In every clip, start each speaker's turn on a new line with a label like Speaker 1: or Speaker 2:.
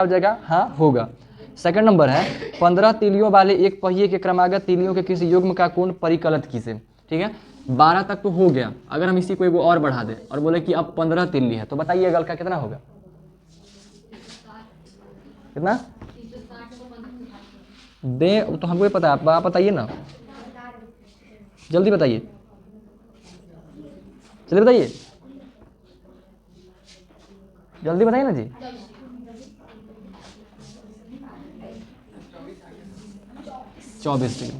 Speaker 1: हो जाएगा, हाँ होगा। सेकंड नंबर है 15 तीलियों वाले एक पहिए के क्रमागत तीलियों के किसी युग्म का कोण परिकलित कीजिए। ठीक है, 12 तक तो हो गया। अगर हम इसी को एगो और बढ़ा दें और बोले कि अब 15 तीली है, तो बताइए गल का कितना होगा? कितना दे तो हमको पता है, आप बताइए ना, जल्दी बताइए, चलिए बताइए, जल्दी बताइए ना जी। 24 डिग्री।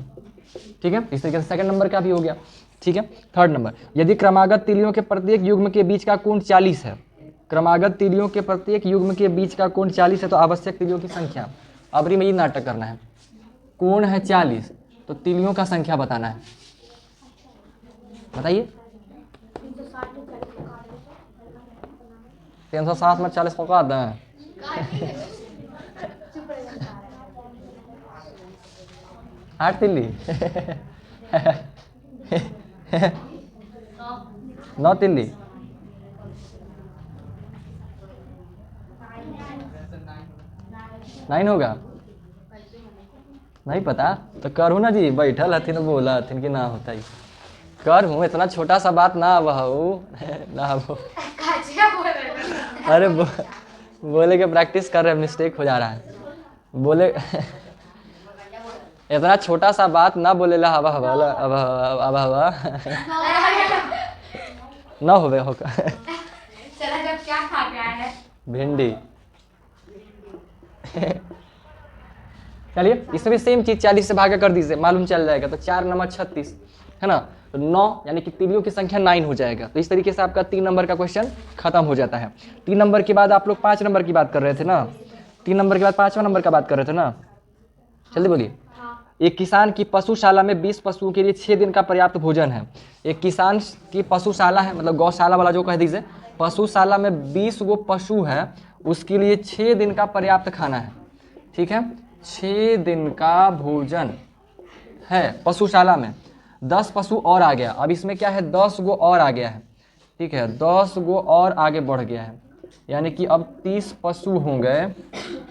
Speaker 1: ठीक है, इस तरीके से सेकंड नंबर का भी हो गया। ठीक है, थर्ड नंबर, यदि क्रमागत तीलियों के प्रत्येक युग्म के बीच का कोण 40 है, क्रमागत तीलियों के प्रत्येक युग्म के बीच का कोण 40 है, तो आवश्यक तीलियों की संख्या। अब में ये नाटक करना है, कोण है 40 तो तीलियों का संख्या बताना है। बताइए, 360 में 40 को काट दें। 8 तीली 9 तीली 9 होगा, नहीं पता तो करू ना जी, बैठल हथिन बोला हथिन कि ना होता ही कर हूँ, इतना छोटा सा बात ना बहू ना वो अरे बोले के प्रैक्टिस कर रहे, मिस्टेक हो जा रहा है, बोले इतना छोटा सा बात ना बोले ला हवा हवा अब हवा ना होवे होगा।
Speaker 2: क्या खा गया है?
Speaker 1: भिंडी। चलिए इसमें सेम चीज 40 से भागा कर दीजिए, मालूम चल जाएगा। तो 4 नंबर 36 है ना, तो 9 यानी कि तीलियों की संख्या 9 हो जाएगा। तो इस तरीके से आपका 3 नंबर का क्वेश्चन खत्म हो जाता है। 3 नंबर के बाद आप लोग 5 नंबर की बात कर रहे थे ना, 3 नंबर के बाद 5वां नंबर का बात कर रहे थे ना, जल्दी बोलिए। एक किसान की पशुशाला में 20 पशुओं के लिए 6 दिन का पर्याप्त भोजन है। एक किसान की पशुशाला है, मतलब गौशाला वाला जो कह दीजिए, पशुशाला में 20 गो पशु है, उसके लिए 6 दिन का पर्याप्त खाना है। ठीक है, 6 दिन का भोजन है पशुशाला में। 10 पशु और आ गया, अब इसमें क्या है 10 गो और आ गया है। ठीक है, 10 गो और आगे बढ़ गया है, यानी कि अब 30 पशु हो गए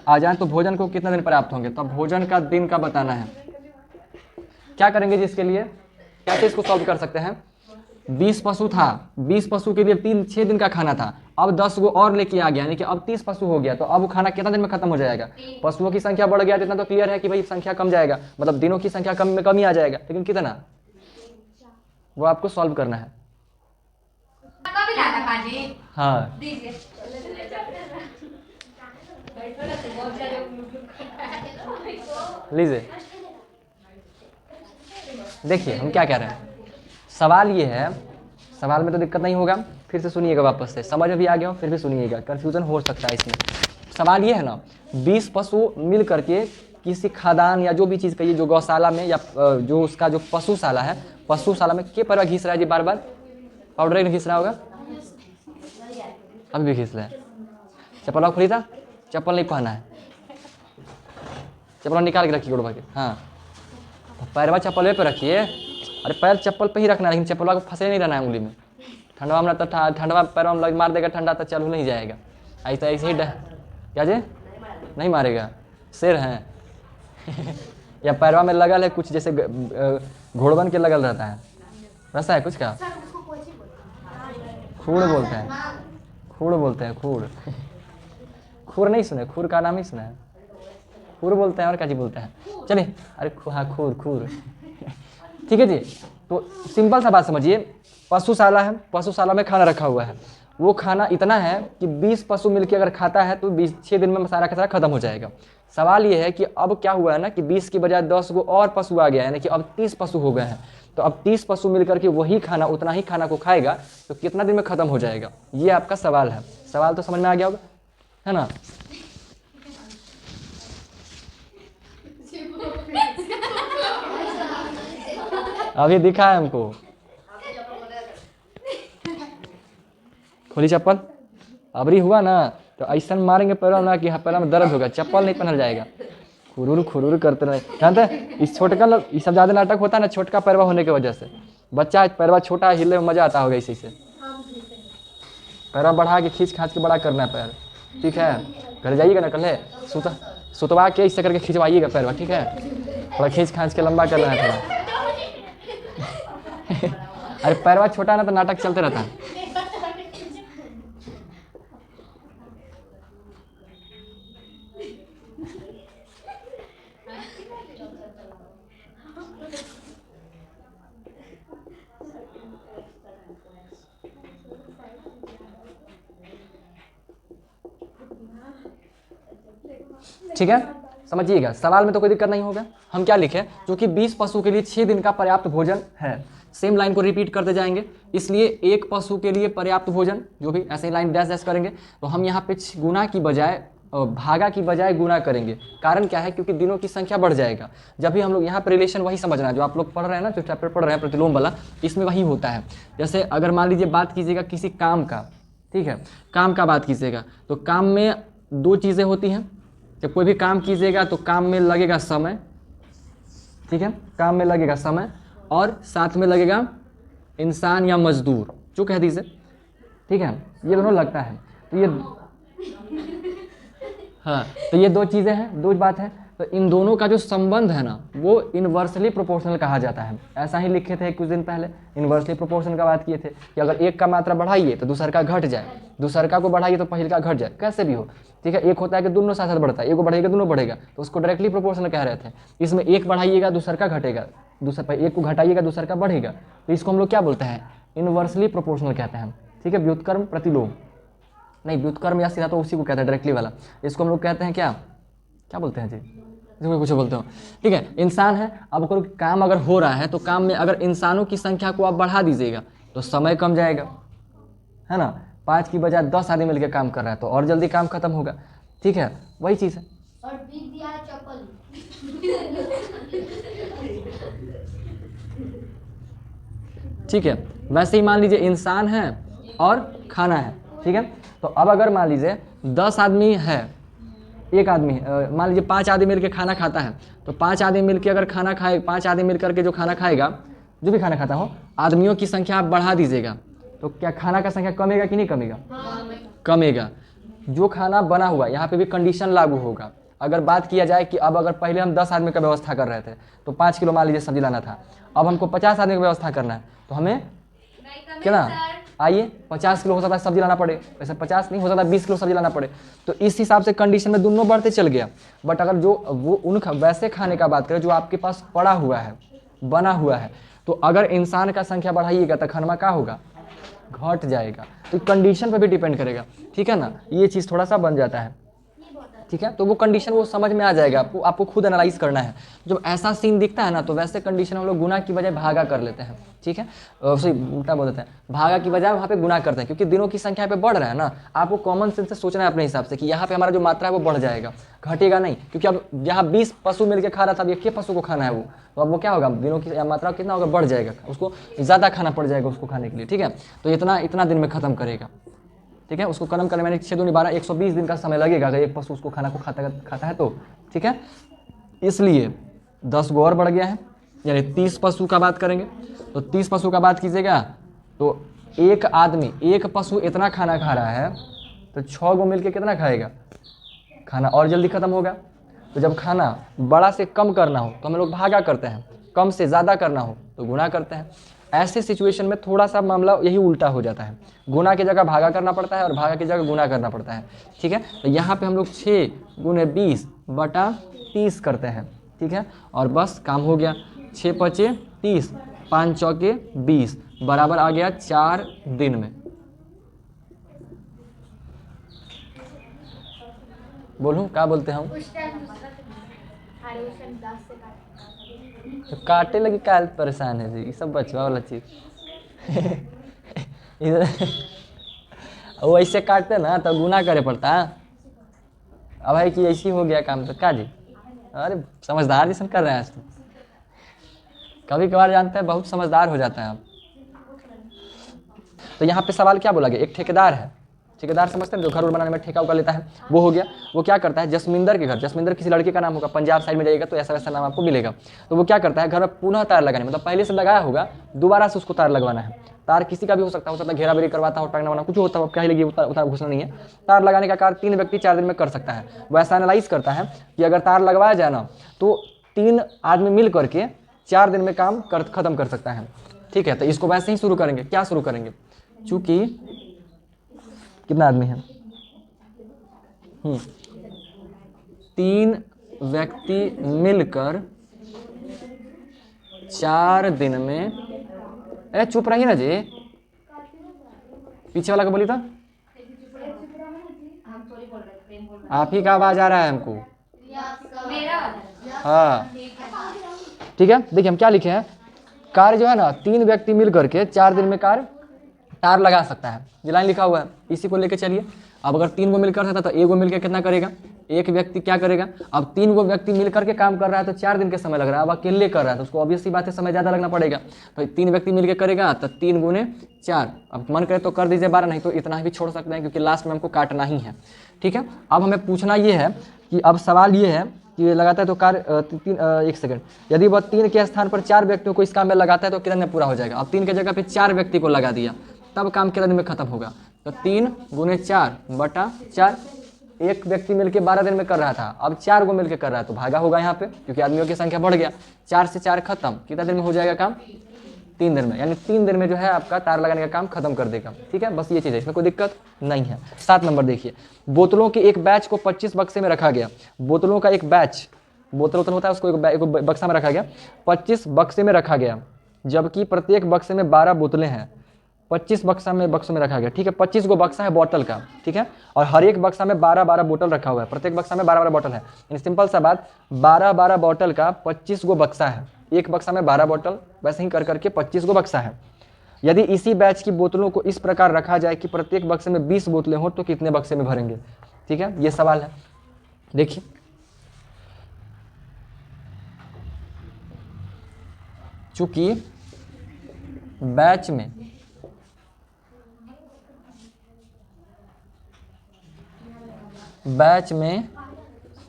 Speaker 1: आ जाए, तो भोजन को कितना दिन पर्याप्त होंगे, तो भोजन का दिन का बताना है। क्या करेंगे जी इसके लिए, कैसे इसको सॉल्व कर सकते हैं? 20 पशु था, 20 पशु के लिए 6 दिन का खाना था, अब 10 गो और लेके आ गया, यानी कि अब 30 पशु हो गया, तो अब वो खाना कितना दिन में खत्म हो जाएगा? पशुओं की संख्या बढ़ गया तो इतना तो क्लियर है कि भाई संख्या कम जाएगा, मतलब दिनों की संख्या कम में कम ही आ जाएगा, लेकिन कितना वो आपको सॉल्व करना है। हाँ लीजिए, देखिए हम क्या कह रहे हैं। सवाल ये है, सवाल में तो दिक्कत नहीं होगा, फिर से सुनिएगा वापस से, समझ में भी आ गया हो फिर भी सुनिएगा, कन्फ्यूजन हो सकता है इसमें। सवाल ये है ना, 20 पशु मिल करके किसी खादान या जो भी चीज़ कहिए, जो गौशाला में या जो उसका जो पशुशाला है, पशुशाला में के परवा घिस रहा है जी, बार बार पाउडर घिस रहा होगा, अभी भी घिस रहा है। चप्पल खुली था, चप्पल नहीं पहना है, चप्पल निकाल के रखिए उड़वा के। हाँ, पैरवा चप्पल पे रखिए, अरे पैर चप्पल पे ही रखना है, लेकिन चप्पलवा को फंसे नहीं रहना है उंगली में। ठंडवा में तो ठंडवा पैरवा में मार देगा ठंडा, तो चल नहीं जाएगा। ऐसा ऐसे ही क्या जे नहीं मारेगा, शेर हैं या पैरवा में लगल है कुछ, जैसे घोड़वन के लगल रहता है वैसा है कुछ का, खूड़ बोलते हैं, खूड़ बोलते हैं, खूड़ खूर नहीं सुने, खूर का नाम ही सुना है, खूर बोलते हैं और क्या जी बोलते हैं, चलिए अरे हाँ खूर खूर ठीक है जी। तो सिंपल सा बात समझिए, पशुशाला है, पशुशाला में खाना रखा हुआ है, वो खाना इतना है कि 20 पशु मिलकर अगर खाता है तो 6 दिन में सारा का सारा खत्म हो जाएगा। सवाल ये है कि अब क्या हुआ है ना कि 20 की बजाय 10 गो और पशु आ गया है, यानी कि अब 30 पशु हो गए हैं, तो अब 30 पशु मिलकर के वही खाना, उतना ही खाना को खाएगा, तो कितना दिन में खत्म हो जाएगा, ये आपका सवाल है। सवाल तो समझ में आ गया होगा, है ना? अभी दिखा है हमको, खोली चप्पल, अबरी हुआ ना तो ऐसा मारेंगे पैरों ना कि पैरों में दर्द होगा, चप्पल नहीं पहनल जाएगा, खुरूर खुरूर करते रहे। जानते हैं इस छोटका इस सब ज़्यादा नाटक होता है ना छोटका पैरवा होने की वजह से, बच्चा पैरवा छोटा हिले में मजा आता होगा, इसी से पैरवा बढ़ा के खींच खाच के बड़ा करना है पैर, ठीक है। घर जाइएगा ना, कल है सुतवा के इससे करके खिंचवाइएगा पैरवा, ठीक है, थोड़ा खींच खांच के लंबा करना है थोड़ा। अरे पैरवा छोटा ना तो नाटक चलते रहता है। ठीक है, समझिएगा, सवाल में तो कोई दिक्कत नहीं होगा। हम क्या लिखे, क्योंकि 20 पशु के लिए 6 दिन का पर्याप्त भोजन है। सेम लाइन को रिपीट करते जाएंगे, इसलिए एक पशु के लिए पर्याप्त भोजन, जो भी ऐसे लाइन डैश डैश करेंगे, तो हम यहाँ पे गुना की बजाय भागा की बजाय गुना करेंगे। कारण क्या है, क्योंकि दिनों की संख्या बढ़ जाएगा। जब भी हम लोग यहाँ पे रिलेशन वही समझना है जो आप लोग पढ़ रहे हैं ना, जो चैप्टर पढ़ रहे हैं प्रतिलोम वाला, इसमें वही होता है। जैसे अगर मान लीजिए बात कीजिएगा किसी काम का, ठीक है, काम का बात कीजिएगा, तो काम में 2 चीज़ें होती हैं। जब कोई भी काम कीजिएगा तो काम में लगेगा समय, ठीक है, काम में लगेगा समय, और साथ में लगेगा इंसान या मजदूर, जो कह दीजिए, ठीक है, ये दोनों लगता है। तो ये हाँ, तो ये 2 चीज़ें हैं, 2 बात है। तो इन दोनों का जो संबंध है ना, वो इन्वर्सली प्रोपोर्शनल कहा जाता है। ऐसा ही लिखे थे कुछ दिन पहले, इन्वर्सली प्रोपोर्शनल का बात किए थे कि अगर एक का मात्रा बढ़ाइए तो दूसर का घट जाए, दूसर का को बढ़ाइए तो पहिल का घट जाए, कैसे भी हो, ठीक है। एक होता है कि दोनों साथ साथ बढ़ता है, एक को बढ़ेगा दोनों बढ़ेगा, तो उसको डायरेक्टली प्रोपोर्शनल कह रहे थे। इसमें एक बढ़ाइएगा दूसर का घटेगा, एक को घटाइएगा दूसर का बढ़ेगा, तो इसको हम लोग क्या बोलते हैं, इन्वर्सली प्रोपोर्शनल कहते हैं, ठीक है। व्युत्क्रम प्रतिलोम नहीं, व्युत्क्रम या सीधा तो उसी को कहते हैं, डायरेक्टली वाला। इसको हम लोग कहते हैं क्या बोलते हैं जी, इसको कुछ बोलते हो, ठीक है। इंसान है, अब कोई काम अगर हो रहा है तो काम में अगर इंसानों की संख्या को आप बढ़ा दीजिएगा तो समय कम जाएगा, है ना। 5 की बजाय 10 आदमी मिलकर काम कर रहा है तो और जल्दी काम खत्म होगा, ठीक है, वही चीज़ है।
Speaker 2: और बीत दिया चप्पल।
Speaker 1: ठीक है, वैसे ही मान लीजिए इंसान है और खाना है, ठीक है। तो अब अगर मान लीजिए 10 आदमी है, एक आदमी मान लीजिए 5 आदमी मिलकर खाना खाता है, तो 5 आदमी मिलकर अगर खाना खाए, 5 आदमी मिलकर के जो खाना खाएगा, जो भी खाना खाता हो, आदमियों की संख्या आप बढ़ा दीजिएगा तो क्या खाना का संख्या कमेगा कि नहीं कमेगा? कमेगा। जो खाना बना हुआ, यहाँ पे भी कंडीशन लागू होगा। अगर बात किया जाए कि अब अगर पहले हम 10 आदमी का व्यवस्था कर रहे थे तो 5 किलो मान लीजिए सब्जी लाना था, अब हमको 50 आदमी का व्यवस्था करना है तो हमें कितना, आइए 50 किलो हो सकता है सब्जी लाना पड़े, वैसे 50 नहीं हो सकता 20 किलो सब्जी लाना पड़े। तो इस हिसाब से कंडीशन में दोनों बढ़ते चल गया। बट अगर जो वो उन वैसे खाने का बात करें जो आपके पास पड़ा हुआ है, बना हुआ है, तो अगर इंसान का संख्या बढ़ाइएगा तो खाना क्या होगा, घट जाएगा। तो कंडीशन पर भी डिपेंड करेगा, ठीक है ना। ये चीज़ थोड़ा सा बन जाता है, ठीक है। तो वो कंडीशन वो समझ में आ जाएगा, आपको खुद एनालाइज करना है। जब ऐसा सीन दिखता है ना तो वैसे कंडीशन हम लोग गुना की बजाय भागा कर लेते हैं, ठीक है, उल्टा बोल देते हैं, भागा की बजाय वहाँ पे गुना करते हैं, क्योंकि दिनों की संख्या पे बढ़ रहा है ना। आपको कॉमन सेंस से सोचना है अपने हिसाब से कि यहाँ पे हमारा जो मात्रा है वो बढ़ जाएगा, घटेगा नहीं। क्योंकि अब यहाँ 20 पशु मिलकर खा रहा था, अब 1 पशु को खाना है वो, तो अब वो क्या होगा, दिनों की मात्रा कितना होगा, बढ़ जाएगा, उसको ज़्यादा खाना पड़ जाएगा उसको खाने के लिए, ठीक है। तो इतना दिन में ख़त्म करेगा, ठीक है। उसको खत्म करने में 6 दूनी 12 120 दिन का समय लगेगा अगर एक पशु उसको खाना को खाता है तो, ठीक है। इसलिए 10 गो और बढ़ गया है, यानी 30 पशु का बात करेंगे। तो 30 पशु का बात कीजिएगा तो एक आदमी, एक पशु इतना खाना खा रहा है तो 6 गो मिलके कितना खाएगा, खाना और जल्दी खत्म होगा। तो जब खाना बड़ा से कम करना हो तो हम लोग भागा करते हैं, कम से ज़्यादा करना हो तो गुना करते हैं। ऐसे सिचुएशन में थोड़ा सा मामला यही उल्टा हो जाता है, गुना की जगह भागा करना पड़ता है और भागा की जगह गुना करना पड़ता है, ठीक है। तो यहाँ पे हम लोग 6 × 20 / 30 करते हैं, ठीक है, और बस काम हो गया। 6 × 5 = 30, 5 × 4 = 20, बराबर आ गया 4 दिन में। बोलूँ क्या बोलते हैं हम, तो काटे लगी काल परेशान है जी, ये सब बचवा वाला चीज। इधर वो ऐसे काटते ना तो गुना करे पड़ता। अब है कि ऐसी हो गया काम तो क्या जी, अरे समझदार जैसा कर रहे हैं आज तो, कभी कभार जानते हैं बहुत समझदार हो जाता है आप। तो यहाँ पे सवाल क्या बोला गया, एक ठेकेदार है, ठेकेदार समझते हैं जो घर बनाने में ठेका उका लेता है, वो हो गया। वो क्या करता है, जसमिंदर के घर, जसमिंदर किसी लड़के का नाम होगा, पंजाब साइड में जाइएगा तो ऐसा वैसा नाम आपको मिलेगा। तो वो क्या करता है, घर में पुनः तार लगाने, मतलब पहले से लगाया होगा, दोबारा से उसको तार लगवाना है। तार किसी का भी हो सकता है घेराबेरी करवाता हो, टांगना वाना कुछ होता है, क्या ही लगी उतना घुसना नहीं है। तार लगाने का कार्य 3 व्यक्ति 4 दिन में कर सकता है। वो ऐसा एनालाइज करता है कि अगर तार लगवाया जाए ना तो 3 आदमी मिल करके 4 दिन में काम खत्म कर सकता है। ठीक है, तो इसको वैसे ही शुरू करेंगे। क्या शुरू करेंगे, चूंकि कितना आदमी है, 3 व्यक्ति मिलकर 4 दिन में, अरे चुप रहिए ना जी, पीछे वाला को बोली था, आप ही का आवाज आ रहा है हमको। हाँ ठीक है, देखिए हम क्या लिखे हैं, कार्य जो है ना 3 व्यक्ति मिल करके 4 दिन में कार्य तार लगा सकता है। ये लाइन लिखा हुआ है, इसी को लेके चलिए। अब अगर 3 को मिलकर सकता तो 1 को मिलकर कितना करेगा, एक व्यक्ति क्या करेगा। अब 3 को व्यक्ति मिलकर के काम कर रहा है तो 4 दिन के समय लग रहा है। अब अकेले कर रहा है तो उसको ऑब्वियस सी बात है समय ज़्यादा लगना पड़ेगा। तो 3 व्यक्ति मिलकर करेगा तो 3 गुने 4, अब मन करे तो कर दीजिए 12, नहीं तो इतना भी छोड़ सकते हैं क्योंकि लास्ट में हमको काटना ही है। ठीक है, अब हमें पूछना ये है कि अब सवाल ये है कि लगाता है तो कार्य 1 सेकंड, यदि वह 3 के स्थान पर 4 व्यक्तियों को इस काम में लगाता है तो कितने में पूरा हो जाएगा। अब 3 की जगह पे 4 व्यक्ति को लगा दिया तब काम कितने दिन में खत्म होगा। तो 3 गुने 4 बटा 4, एक व्यक्ति मिलके 12 दिन में कर रहा था, अब 4 को मिलके कर रहा है तो भागा होगा यहाँ पे क्योंकि आदमियों की संख्या बढ़ गया। 4 से 4 खत्म, कितना दिन में हो जाएगा काम, 3 दिन में, यानी 3 दिन में जो है आपका तार लगाने का काम खत्म कर देगा। ठीक है, बस ये चीज़ है, इसमें कोई दिक्कत नहीं है। 7 नंबर देखिए, बोतलों के एक बैच को 25 बक्से में रखा गया। बोतलों का एक बैच, बोतल होता है उसको एक बक्सा में रखा गया, 25 बक्से में रखा गया, जबकि प्रत्येक बक्से में 12 बोतलें हैं। 25 बक्सों में रखा गया। ठीक है, 25 गो बक्सा है बोतल का। ठीक है, और हर एक बक्सा में 12-12 बोतल रखा हुआ है, प्रत्येक बक्सा में 12-12 बोतल है। यानी सिंपल सा बात, 12-12 बोतल का 25 गो बक्सा है, एक बक्सा में 12 बोतल, वैसे ही कर करके 25 गो बक्सा है। यदि इसी बैच की बोतलों को इस प्रकार रखा जाए कि प्रत्येक बक्से में 20 बोतलें हो तो कितने बक्से में भरेंगे। ठीक है, ये सवाल है। देखिए चूंकि बैच में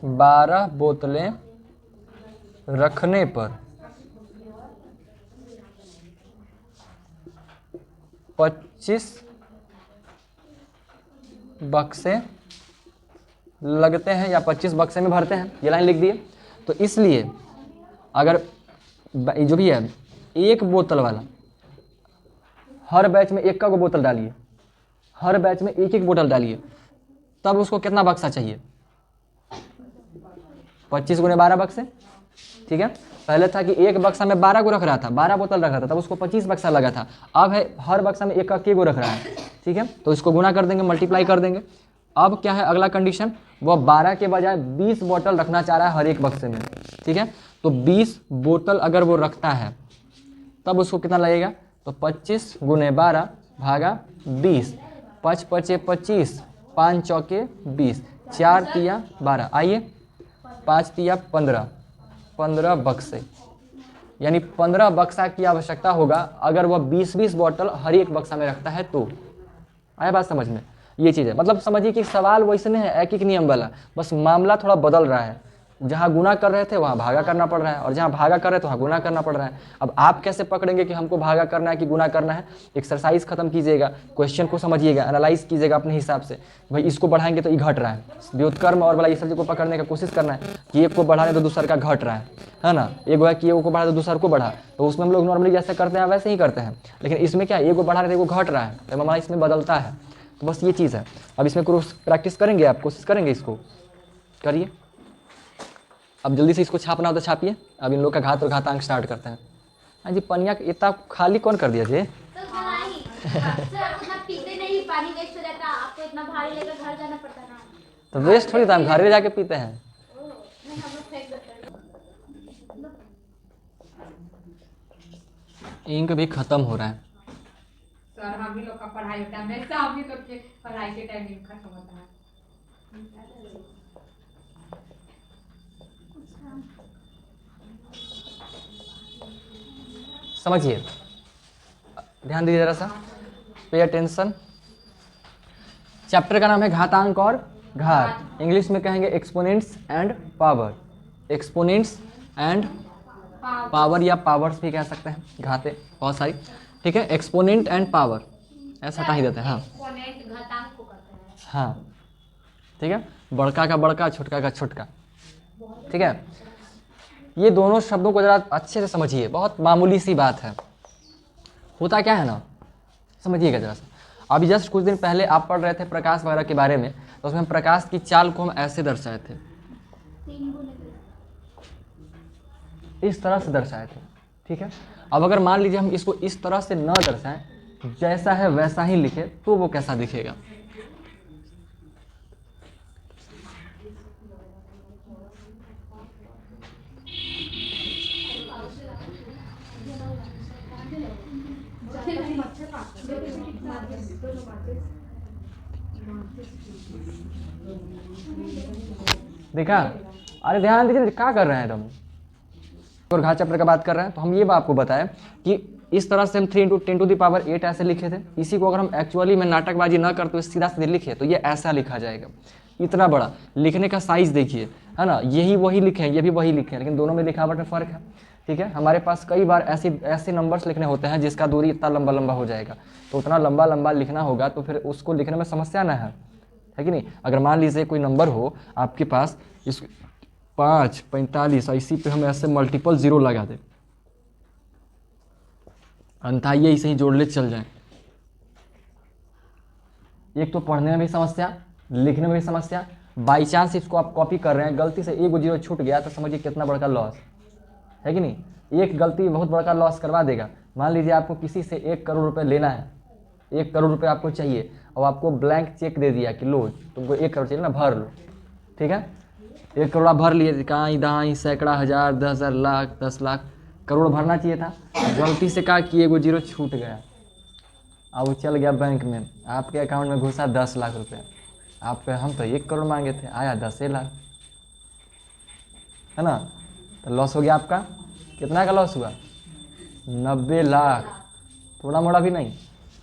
Speaker 1: 12 बोतलें रखने पर 25 बक्से लगते हैं या 25 बक्से में भरते हैं, ये लाइन लिख दिए। तो इसलिए अगर जो भी है एक बोतल वाला, हर बैच में एक का बोतल डालिए, हर बैच में एक बोतल डालिए, तब उसको कितना बक्सा चाहिए, 25 गुने 12 बक्से। ठीक है, पहले था कि एक बक्सा में 12 को रख रहा था, 12 बोतल रख रहा था, तब उसको 25 बक्सा लगा था। अब है हर बक्सा में एक का के गो रख रहा है। ठीक है, तो इसको गुना कर देंगे, मल्टीप्लाई कर देंगे। अब क्या है अगला कंडीशन, वह 12 के बजाय 20 बोतल रखना चाह रहा है हर एक बक्से में। ठीक है, तो 20 बोतल अगर वो रखता है तब उसको कितना लगेगा, तो 25 गुने 12 भागा 20, 5 पचे 25, 5 चौके 20, 4 तिया 12, आइए 5 तिया 15 बक्से, यानी 15 बक्सा की आवश्यकता होगा अगर वह 20-20 बोतल हर एक बक्सा में रखता है तो। आया बात समझ में, ये चीज़ है। मतलब समझिए कि सवाल वैसे नहीं है एक नियम वाला, बस मामला थोड़ा बदल रहा है। जहाँ गुना कर रहे थे वहाँ भागा करना पड़ रहा है, और जहाँ भागा कर रहे थे वहाँ गुना करना पड़ रहा है। अब आप कैसे पकड़ेंगे कि हमको भागा करना है कि गुना करना है, एक्सरसाइज खत्म कीजिएगा, क्वेश्चन को समझिएगा, एनालाइज कीजिएगा अपने हिसाब से, भाई इसको बढ़ाएंगे तो ये घट रहा है। व्युत्क्रम और वाला ये सब को पकड़ने का कोशिश करना है कि एक को बढ़ा रहे तो दूसर का घट रहा है ना। एक है कि एक को बढ़ा तो दूसर को बढ़ा, तो उसमें हम लोग नॉर्मली जैसे करते हैं वैसे ही करते हैं, लेकिन इसमें क्या एक को बढ़ा रहे थे एक को घट रहा है, तो हमारा इसमें बदलता है। तो बस ये चीज़ है। अब इसमें प्रैक्टिस करेंगे, आप कोशिश करेंगे, इसको करिए। अब जल्दी से इसको छापना हो तो छापिए। अब इन लोग का घात और घातांक स्टार्ट करते हैं। हाँ जी, पनिया इतना खाली कौन कर दिया जी?
Speaker 2: पीते नहीं, पानी वेस्ट हो जाता, आपको इतना भारी लेकर घर जाना पड़ता ना।
Speaker 1: तो वेस्ट थोड़ी था, हम घर में जाके पीते हैं। इंक भी खत्म हो रहा है
Speaker 3: सर। हम ही लोग का पढ़ाई टाइम है, हम ही लोग के पढ़ाई के टाइम इंक खत्म होता है।
Speaker 1: समझिए, ध्यान दीजिए जरा सा, पे अटेंशन। चैप्टर का नाम है घातांक और घात, इंग्लिश में कहेंगे exponents and power. Exponents and power या पावर्स भी कह सकते हैं, घाते बहुत सारी। ठीक है, एक्सपोनेंट एंड पावर ऐसा हटा ही देते हैं। हाँ
Speaker 2: एक्सपोनेंट घातांक को कहते हैं।
Speaker 1: हाँ ठीक है, बड़का का बड़का, छोटका का छोटका। ठीक है, ये दोनों शब्दों को जरा अच्छे से समझिए, बहुत मामूली सी बात है। होता क्या है ना, समझिएगा जरा सा। अभी जस्ट कुछ दिन पहले आप पढ़ रहे थे प्रकाश वगैरह के बारे में, तो उसमें प्रकाश की चाल को हम ऐसे दर्शाए थे,
Speaker 2: 3 गुने
Speaker 1: इस तरह से दर्शाए थे। ठीक है, अब अगर मान लीजिए हम इसको इस तरह से न दर्शाएं, जैसा है वैसा ही लिखे, तो वो कैसा दिखेगा। देखा, अरे ध्यान दीजिए, क्या कर रहे हैं तुम। और घात चैप्टर का बात कर रहे हैं, तो हम ये बात आपको बताएं कि इस तरह से हम 3 × 10⁸ ऐसे लिखे थे। इसी को अगर हम एक्चुअली में नाटकबाजी ना करते हुए सीधा सीधे लिखे, तो ये ऐसा लिखा जाएगा, इतना बड़ा। लिखने का साइज देखिए, है ना, यही वही लिखे हैं, ये भी वही लिखे हैं, लेकिन दोनों में लिखावट में फ़र्क है। ठीक है, हमारे पास कई बार ऐसे नंबर्स लिखने होते हैं जिसका दूरी इतना लंबा लंबा हो जाएगा, तो उतना लंबा लंबा लिखना होगा, तो फिर उसको लिखने में समस्या ना है कि नहीं। अगर मान लीजिए कोई नंबर हो आपके पास, इस 5, 45, इसी पे हम ऐसे मल्टीपल 0 लगा दें, अंताइए इसे ही जोड़ ले चल जाए। एक तो पढ़ने में भी समस्या, लिखने में भी समस्या। बाई चांस इसको आप कॉपी कर रहे हैं, गलती से 1 0 छूट गया, तो समझिए कितना बड़ा लॉस है कि नहीं। एक गलती बहुत बड़ा लॉस करवा देगा। मान लीजिए आपको किसी से 1 करोड़ रुपए लेना है, 1 करोड़ रुपए आपको चाहिए, और आपको ब्लैंक चेक दे दिया कि लो तुमको 1 करोड़ चाहिए ना, भर लो। ठीक है, 1 करोड़ आप भर लिए, कहाँ दहाँ सैकड़ा, हज़ार, 10,000, लाख, 10 लाख, करोड़ भरना चाहिए था। गलती से कहा कि 1 0 छूट गया, अब वो चल गया बैंक में, आपके अकाउंट में घुसा 10 लाख रुपया। आप पे हम तो 1 करोड़ मांगे थे, आया 10 लाख, है ना। तो लॉस हो गया आपका। कितना का लॉस हुआ? 90 लाख, थोड़ा मोड़ा भी नहीं,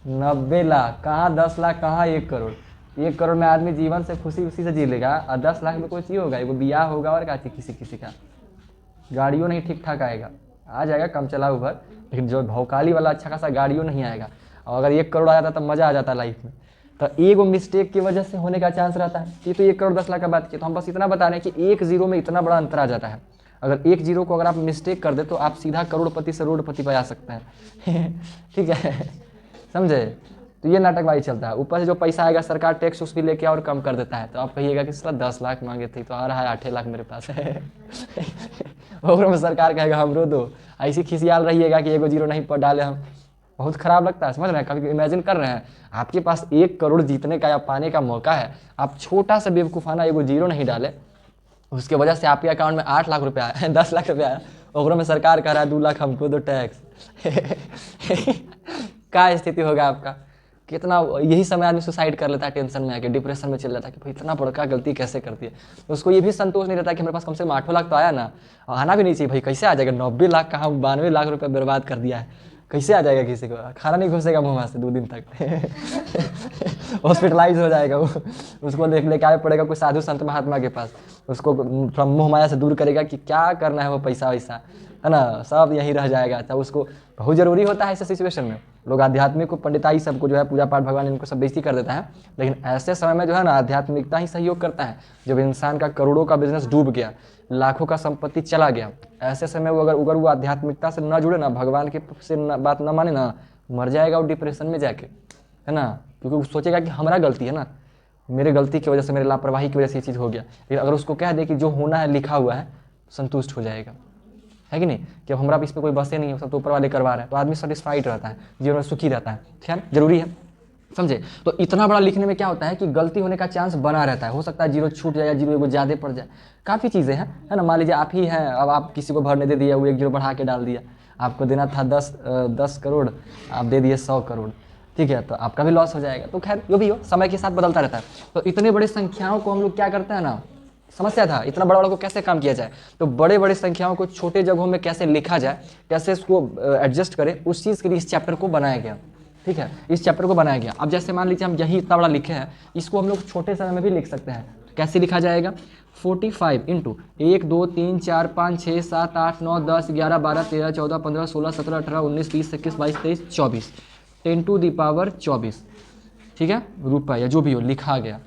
Speaker 1: 90 लाख। कहाँ 10 लाख, कहाँ 1 करोड़। 1 करोड़ में आदमी जीवन से खुशी उसी से जी लेगा, और 10 लाख में कोई चीज़ होगा, एगो बियाह होगा और क्या किसी किसी का, गाड़ियों नहीं ठीक ठाक आएगा, आ जाएगा कम चला उभर, लेकिन जो भौकाली वाला अच्छा खासा गाड़ियों नहीं आएगा। और अगर 1 करोड़ आ जाता तब मज़ा आ जाता लाइफ में। तो एक मिस्टेक की वजह से होने का चांस रहता है। ये तो 1 करोड़ 10 लाख का बात की, तो हम बस इतना बता रहे हैं कि 1 0 में इतना बड़ा अंतर आ जाता है। अगर 1 0 को अगर आप मिस्टेक कर दे, तो आप सीधा करोड़पति से रोडपति पर आ सकते हैं। ठीक है, समझे। तो ये नाटकबाजी चलता है। ऊपर से जो पैसा आएगा सरकार टैक्स उस भी लेके और कम कर देता है। तो आप कहिएगा कि साला 10 लाख मांगे थे, तो आ रहा है 8 लाख मेरे पास है। और में सरकार कहेगा हमरो दो। ऐसी खिसियाल रहिएगा कि 1 0 नहीं पर डाले हम, बहुत खराब लगता है। समझ रहे हैं, कभी इमेजिन कर रहे हैं आपके पास 1 करोड़ जीतने का या पाने का मौका है, आप छोटा सा बेवकूफ़ाना 1 0 नहीं डाले, उसके वजह से आपके अकाउंट में 8 लाख रुपया आया, 10 लाख रुपया आया, और में सरकार कह रहा है 2 लाख हमको दो टैक्स। क्या स्थिति होगा आपका। कितना, यही समय आदमी सुसाइड कर लेता है, टेंशन में आके डिप्रेशन में चल जाता है कि भाई इतना बड़का गलती कैसे करती है। तो उसको ये भी संतोष नहीं रहता कि मेरे पास कम से कम 8 लाख तो आया ना, आना भी नहीं चाहिए भाई, कैसे आ जाएगा 90 लाख का, हम 92 लाख रुपये बर्बाद कर दिया है, कैसे आ जाएगा, किसी को खाना नहीं घुसेगा मुँह से 2 दिन तक। हॉस्पिटलाइज हो जाएगा वो, उसको लेके आना पड़ेगा कोई साधु संत महात्मा के पास, उसको मोह माया से दूर करेगा कि क्या करना है वो पैसा वैसा, है ना, सब यहीं रह जाएगा। तब उसको बहुत ज़रूरी होता है ऐसे सिचुएशन में। लोग आध्यात्मिक को, पंडिताई सबको जो है पूजा पाठ भगवान इनको सब बेइज्जती कर देता है, लेकिन ऐसे समय में जो है ना आध्यात्मिकता ही सहयोग करता है। जब इंसान का करोड़ों का बिजनेस डूब गया, लाखों का संपत्ति चला गया, ऐसे समय वो अगर वो आध्यात्मिकता से न जुड़े ना, भगवान के से बात न माने ना, मर जाएगा वो डिप्रेशन में जाके, है ना। क्योंकि वो सोचेगा कि हमारा गलती है ना, मेरे गलती की वजह से, मेरे लापरवाही की वजह से ये चीज़ हो गया। लेकिन अगर उसको कह दे कि जो होना है लिखा हुआ है, संतुष्ट हो जाएगा, है कि नहीं, कि अब हमारा इस पर कोई बसे नहीं है, सब तो ऊपर वाले करवा रहे हैं, तो आदमी सेटिस्फाइड रहता है, जीवन में सुखी रहता है। ठीक है, जरूरी है, समझे। तो इतना बड़ा लिखने में क्या होता है कि गलती होने का चांस बना रहता है। हो सकता है 0 छूट जाए या 0 एगो ज़्यादा पड़ जाए, काफ़ी चीज़ें हैं, है ना। मान लीजिए आप ही हैं, अब आप किसी को भरने दे दिया, वो 1 0 बढ़ा के डाल दिया, आपको देना था 10 करोड़, आप दे दिए 100 करोड़, ठीक है, तो आपका भी लॉस हो जाएगा। तो खैर जो भी हो, समय के साथ बदलता रहता है। तो इतने बड़ी संख्याओं को हम लोग क्या करते हैं ना, समस्या था इतना बड़ा बड़ा को कैसे काम किया जाए, तो बड़े बड़े संख्याओं को छोटे जगहों में कैसे लिखा जाए, कैसे इसको एडजस्ट करें, उस चीज़ के लिए इस चैप्टर को बनाया गया। ठीक है, इस चैप्टर को बनाया गया। अब जैसे मान लीजिए हम यही इतना बड़ा लिखे हैं, इसको हम लोग छोटे समय में भी लिख सकते हैं। कैसे लिखा जाएगा? 45 इंटू 1 2 3 4 5 6 7 8 9 10 11 12 13 14 15 16 17 18 19 20 21 22 23 24 10 टू दी पावर 24, ठीक है, रुपया या जो भी हो लिखा गया।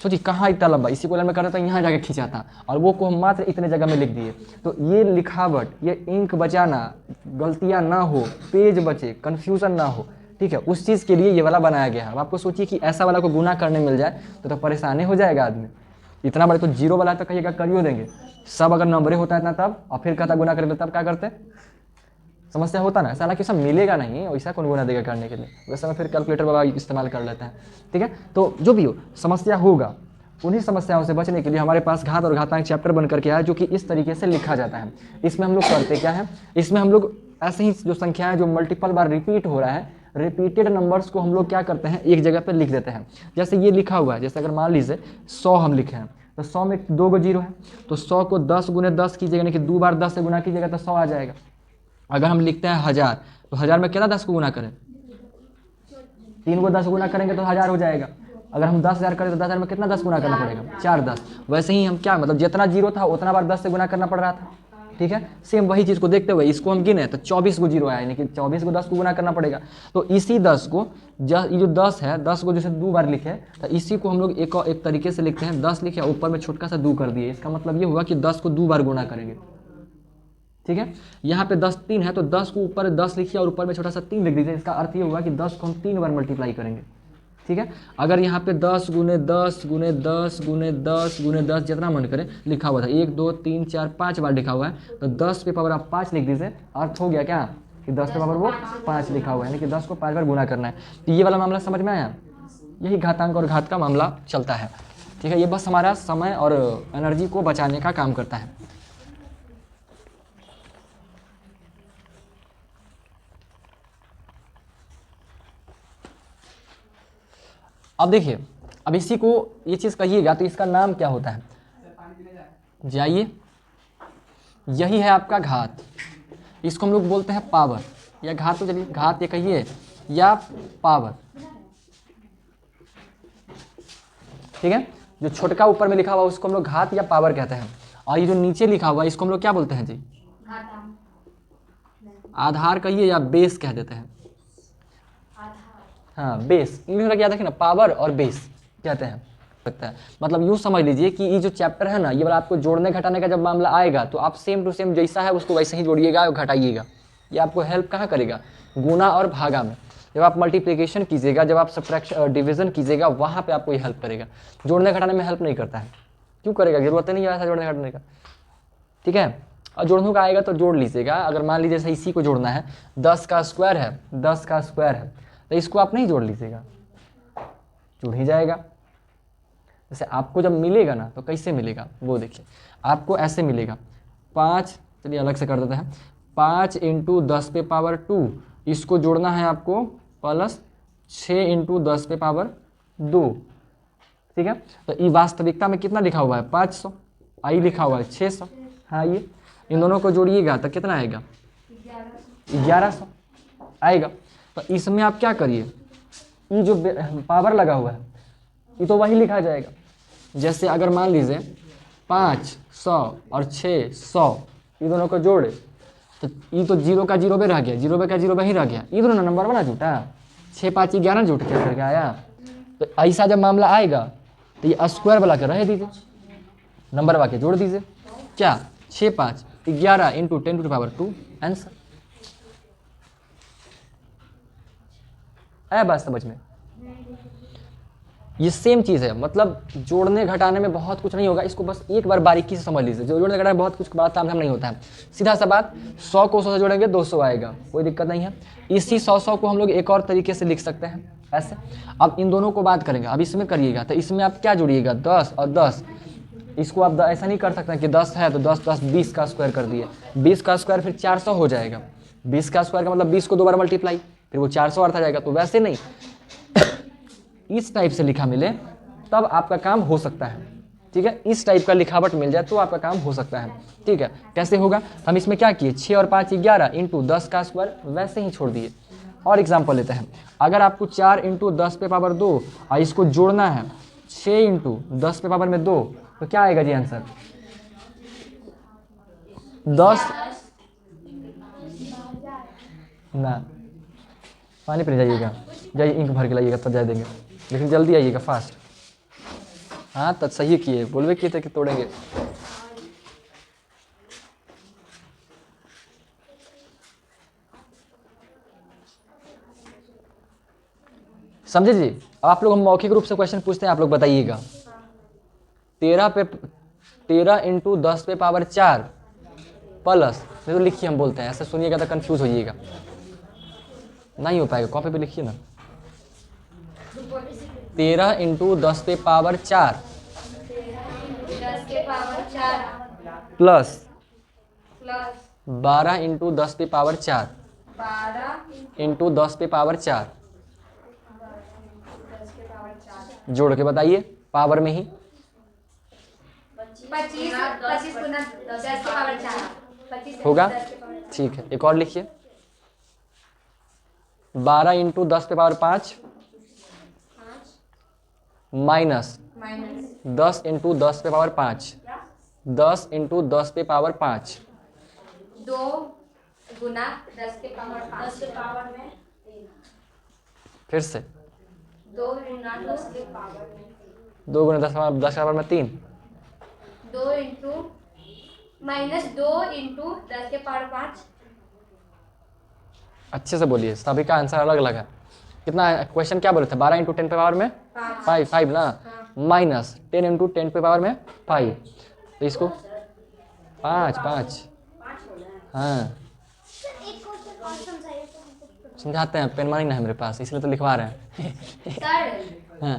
Speaker 1: सोचिए कहाँ इतना लंबा, इसी को लाइन में करता था यहाँ जाके खींचा था और वो को हम मात्र इतने जगह में लिख दिए। तो ये लिखावट, ये इंक बचाना, गलतियाँ ना हो, पेज बचे, कन्फ्यूज़न ना हो, ठीक है, उस चीज़ के लिए ये वाला बनाया गया है। अब आपको सोचिए कि ऐसा वाला को गुना करने मिल जाए तो परेशानी हो जाएगा आदमी। इतना बड़े तो जीरो वाला तो कहिएगा करियो देंगे, सब अगर नंबरे होता है इतना तब, और फिर कहता गुना करेंगे तब क्या करते? समस्या होता ना, हालांकि सब मिलेगा नहीं, वैसा कौन गुना देगा करने के लिए, वैसे में फिर कैलकुलेटर वाला इस्तेमाल कर लेते हैं, ठीक है। तो जो भी हो समस्या होगा, उन्हीं समस्याओं से बचने के लिए हमारे पास घात और घातांक चैप्टर बन करके आया, जो कि इस तरीके से लिखा जाता है। इसमें हम लोग करते क्या है, इसमें हम लोग ऐसे ही जो संख्या है जो मल्टीपल बार रिपीट हो रहा है, रिपीटेड नंबर्स को हम लोग क्या करते हैं, एक जगह पर लिख देते हैं। जैसे ये लिखा हुआ है, जैसे अगर मान लीजिए 100 हम लिखे हैं, तो 100 में 2 गो जीरो है, तो 100 को 10 गुने 10 कीजिएगा, यानी कि 2 बार 10 से गुना कीजिएगा तो 100 आ जाएगा। अगर हम लिखते हैं 1000, तो 1000 में कितना 10 को गुना करें, 3 को 10 गुना करेंगे तो 1000 हो जाएगा। अगर हम 10,000 करें तो 10,000 में कितना 10 गुना करना पड़ेगा, 4 10। वैसे ही हम क्या मतलब जितना जीरो था उतना बार 10 से गुना करना पड़ रहा था, ठीक है। सेम वही चीज़ को देखते हुए इसको हम गिने तो 24 को जीरो आया, यानी कि 24 को 10 को गुना करना पड़ेगा। तो इसी 10 को ये जो 10 है, 10 को जैसे 2 बार लिखे तो इसी को हम लोग एक तरीके से लिखते हैं, 10 लिखे ऊपर में छोटका सा 2 कर दिए। इसका मतलब ये हुआ कि 10 को 2 बार गुना करेंगे, ठीक है। यहाँ पे 10 3 है तो 10 को ऊपर 10 लिखिए और ऊपर में छोटा सा 3 लिख दीजिए। इसका अर्थ ये हुआ कि 10 को हम 3 बार मल्टीप्लाई करेंगे, ठीक है। अगर यहाँ पे 10 गुने 10 गुने 10 गुने 10 गुने 10 जितना मन करे लिखा हुआ था, 1 2 3 4 5 बार लिखा हुआ है, तो 10 पे पावर आप 5 लिख दीजिए। अर्थ हो गया क्या कि 10 पे पावर वो 5 लिखा हुआ है, यानी कि 10 को 5 बार गुना करना है। तो ये वाला मामला समझ में आया, यही घातांक और घात का मामला चलता है, ठीक है। ये बस हमारा समय और एनर्जी को बचाने का काम करता है। अब देखिए, अब इसी को ये चीज़ कहिएगा तो इसका नाम क्या होता है, जाइए, यही है आपका घात। इसको हम लोग बोलते हैं पावर या घात, तो चलिए घात ये कहिए या पावर, ठीक है। जो छोटका ऊपर में लिखा हुआ उसको हम लोग घात या पावर कहते हैं, और ये जो नीचे लिखा हुआ इसको हम लोग क्या बोलते हैं जी, आधार कहिए या बेस कह देते हैं। हाँ बेस, इंग्लिश में क्या देखें ना, पावर और बेस कहते हैं, सकता है। मतलब यूँ समझ लीजिए कि ये जो चैप्टर है ना, ये वाला आपको जोड़ने घटाने का जब मामला आएगा तो आप सेम टू सेम जैसा है उसको वैसे ही जोड़िएगा और घटाइएगा। ये आपको हेल्प कहाँ करेगा, गुना और भागा में। जब आप मल्टीप्लिकेशन कीजिएगा, जब आप सब्ट्रैक्शन डिवीजन कीजिएगा, वहाँ पे आपको ये हेल्प करेगा। जोड़ने घटाने में हेल्प नहीं करता है, क्यों करेगा, जरूरत नहीं है ऐसा जोड़ने घटाने का, ठीक है। और जोड़ने का आएगा तो जोड़ लीजिएगा। अगर मान लीजिए जैसे इसी को जोड़ना है, 10 का स्क्वायर है, 10 का स्क्वायर है, तो इसको आप नहीं जोड़ लीजिएगा, जुड़ ही जाएगा। जैसे आपको जब मिलेगा ना तो कैसे मिलेगा वो देखिए, आपको ऐसे मिलेगा 5, चलिए अलग से कर देते हैं, 5 इंटू 10 पे पावर 2, इसको जोड़ना है आपको प्लस 6 इंटू 10 पे पावर 2, ठीक है। तो ये वास्तविकता में कितना लिखा हुआ है, 500, आई लिखा हुआ है 600। हाँ ये इन दोनों को जोड़िएगा तो कितना आएगा, 1100 आएगा। तो इसमें आप क्या करिए, ये जो पावर लगा हुआ है ये तो वही लिखा जाएगा। जैसे अगर मान लीजिए 500 और 600 ये दोनों को जोड़े तो ये तो 0 का 0 पे रह गया, 0 पे का 0 पे ही रह गया, ये दोनों नंबर बना जुटा, 6 5 11 जुट के करके आया। तो ऐसा जब मामला आएगा तो ये स्क्वायर वाला के रह दीजिए, नंबर वाके जोड़ दीजिए, क्या 6 5 11 into 10 to the power 2 answer. आया बात समझ में, ये सेम चीज़ है। मतलब जोड़ने घटाने में बहुत कुछ नहीं होगा, इसको बस एक बार बारीकी से समझ लीजिए। जोड़ने घटाने में बहुत कुछ बात ताम नहीं होता है, सीधा सा बात, 100 को 100 से जोड़ेंगे 200 आएगा, कोई दिक्कत नहीं है। इसी 100 को हम लोग एक और तरीके से लिख सकते हैं ऐसे। अब इन दोनों को बात करेंगे, अब इसमें करिएगा तो इसमें आप क्या जोड़िएगा, 10 और 10, इसको आप ऐसा नहीं कर सकते कि 10 है तो 10 10 20 का स्क्वायर कर दिए, 20 का स्क्वायर फिर 400 हो जाएगा, 20 का स्क्वायर का मतलब 20 को 2 बार मल्टीप्लाई, फिर वो 400 अर्थ आ जाएगा। तो वैसे नहीं, इस टाइप से लिखा मिले तब आपका काम हो सकता है, ठीक है। इस टाइप का लिखावट मिल जाए तो आपका काम हो सकता है, ठीक है। कैसे होगा, हम इसमें क्या किए, 6 और 5 11 इंटू 10 का स्क्वायर वैसे ही छोड़ दिए। और एग्जाम्पल लेते हैं, अगर आपको 4 इंटू 10 पे पावर 2 और इसको जोड़ना है 6 इंटू 10 पे पावर में 2, तो क्या आएगा जी आंसर? 10 ना, पानी पी जाइएगा, जाइए इंक भर के लाइएगा तब जा देंगे, लेकिन जल्दी आइएगा फास्ट। हाँ तब सही किए, बोलवे किए थे कि तोड़ेंगे। समझे जी? अब आप लोग हम मौखिक रूप से क्वेश्चन पूछते हैं, आप लोग बताइएगा। 13 इंटू 10 पे पावर 4 प्लस, तो लिखिए, हम बोलते हैं ऐसे, सुनिएगा तो कंफ्यूज होइएगा, नहीं हो पाएगा, कॉपी पे लिखिए ना। 13 इंटू 10 पे पावर 4 प्लस 12 इंटू 10 पे पावर 4 इंटू 10 पे पावर 4, जोड़ के बताइए पावर में ही।
Speaker 2: 25 गुना 10 के पावर 4
Speaker 1: होगा, ठीक है। एक और लिखिए, 12 इंटू 10 पे पावर 5 माइनस 10 इंटू 10 पे पावर 5, 10 इंटू 10 पे पावर 5,
Speaker 2: 2 गुना 10 के पावर 5 10 के पावर में,
Speaker 1: फिर से
Speaker 2: 2 गुना 10 के पावर में,
Speaker 1: 2 गुना 10 के पावर में 3,
Speaker 2: 2 इंटू माइनस 2 इंटू 10 के पावर 5।
Speaker 1: अच्छे से बोलिए, सभी का आंसर अलग अलग है। कितना क्वेश्चन क्या बोले थे? 12 इंटू 10 पे पावर में 5 ना, माइनस 10 इंटू 10 पे पावर में 5, तो इसको 5 हाँ समझाते हैं, पेन मानी ना मेरे पास, इसलिए तो लिखवा रहे हैं। हाँ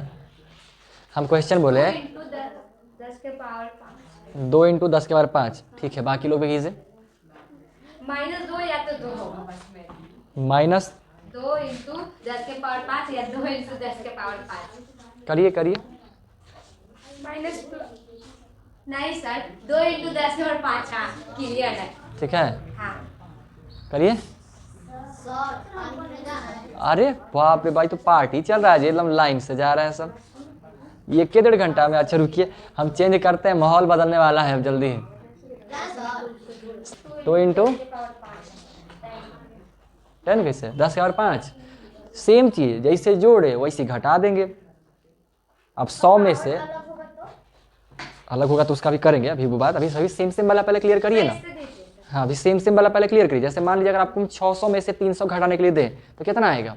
Speaker 1: हम क्वेश्चन बोले
Speaker 2: 2 इंटू 10 के पावर 5,
Speaker 1: 2 इंटू 10 के पावर 5, ठीक है, बाकी लोग भी कीजिए।
Speaker 2: माइनस 2 या तो 2 होगा बस में,
Speaker 1: माइनस
Speaker 2: 2 इंटू 10 के पावर 5 या 2 इंटू 10 के पावर 5।
Speaker 1: करिए
Speaker 2: माइनस नहीं सर, 2 इंटू 10 के पावर 5। हाँ क्लियर है,
Speaker 1: ठीक है,
Speaker 2: हाँ
Speaker 1: करिए। अरे बाप रे भाई, तो पार्टी चल रहा है जी, एकदम लाइन से जा रहे हैं सब। ये के 1.5 घंटा में, अच्छा रुकिए हम चेंज करते हैं, माहौल बदलने वाला है अब जल्दी ही। 2 इंटू 10 कैसे? 10 के पावर 5, सेम चीज, जैसे जोड़े वैसे घटा देंगे। अब 100 में से अलग होगा तो उसका भी करेंगे, अभी वो बात, अभी सभी सेम वाला पहले क्लियर करिए ना। हाँ अभी सेम वाला पहले क्लियर करिए। जैसे मान लीजिए अगर आपको 600 में से 300 घटाने के लिए दें तो कितना आएगा?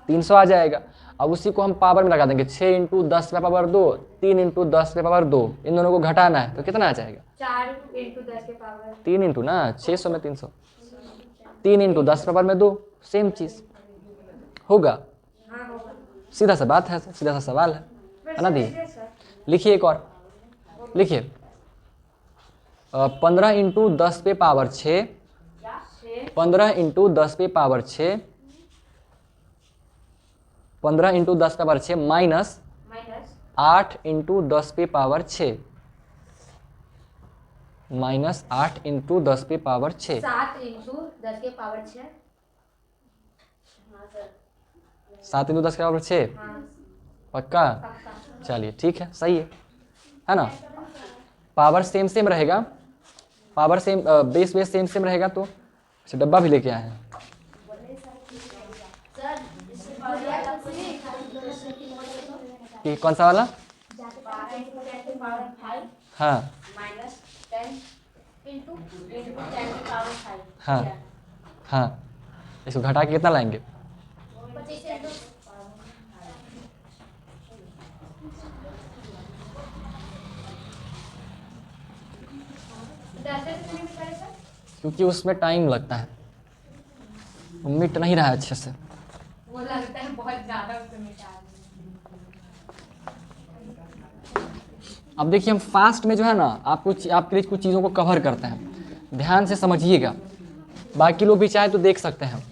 Speaker 1: 300 आ जाएगा। अब उसी को हम पावर में लगा देंगे, 6 इंटू 10 पे पावर 2, 3 इंटू 10 पे पावर 2, इन दोनों को घटाना है तो कितना आ जाएगा?
Speaker 2: 4 इंटू 10 के पावर
Speaker 1: 3 इंटू ना 600 में 300, 3 इंटू 10 पे पावर में 2, सेम चीज होगा। सीधा सा बात है, सीधा सा सवाल है ना दी। लिखिए एक और, लिखिए 15 इंटू 10 पे पावर 6, 15 इंटू 10 पे पावर 6, 15 इंटू 10 पे पावर 6 माइनस 8 इंटू 10 पे पावर 6, माइनस 8 इंटू 10 पे पावर 6,
Speaker 2: 7 इंटू 10 के पावर 6।
Speaker 1: 7 इंटू 10 के पावर 6, पक्का? चलिए ठीक है, सही है ना। पावर सेम रहेगा, पावर सेम, बेस सेम रहेगा तो अच्छा डब्बा भी लेके आए हैं। कि कौन सा वाला? हाँ हाँ हाँ, इसको घटा के कितना लाएंगे?
Speaker 2: 10
Speaker 1: क्योंकि उसमें टाइम लगता है, मिट नहीं रहा है अच्छे से।
Speaker 3: वो लगता है बहुत ज्यादा उसमें मिटा।
Speaker 1: अब देखिए हम फास्ट में जो है ना आपको आपके लिए कुछ चीज़ों को कवर करते हैं, ध्यान से समझिएगा, बाकी लोग भी चाहे तो देख सकते हैं।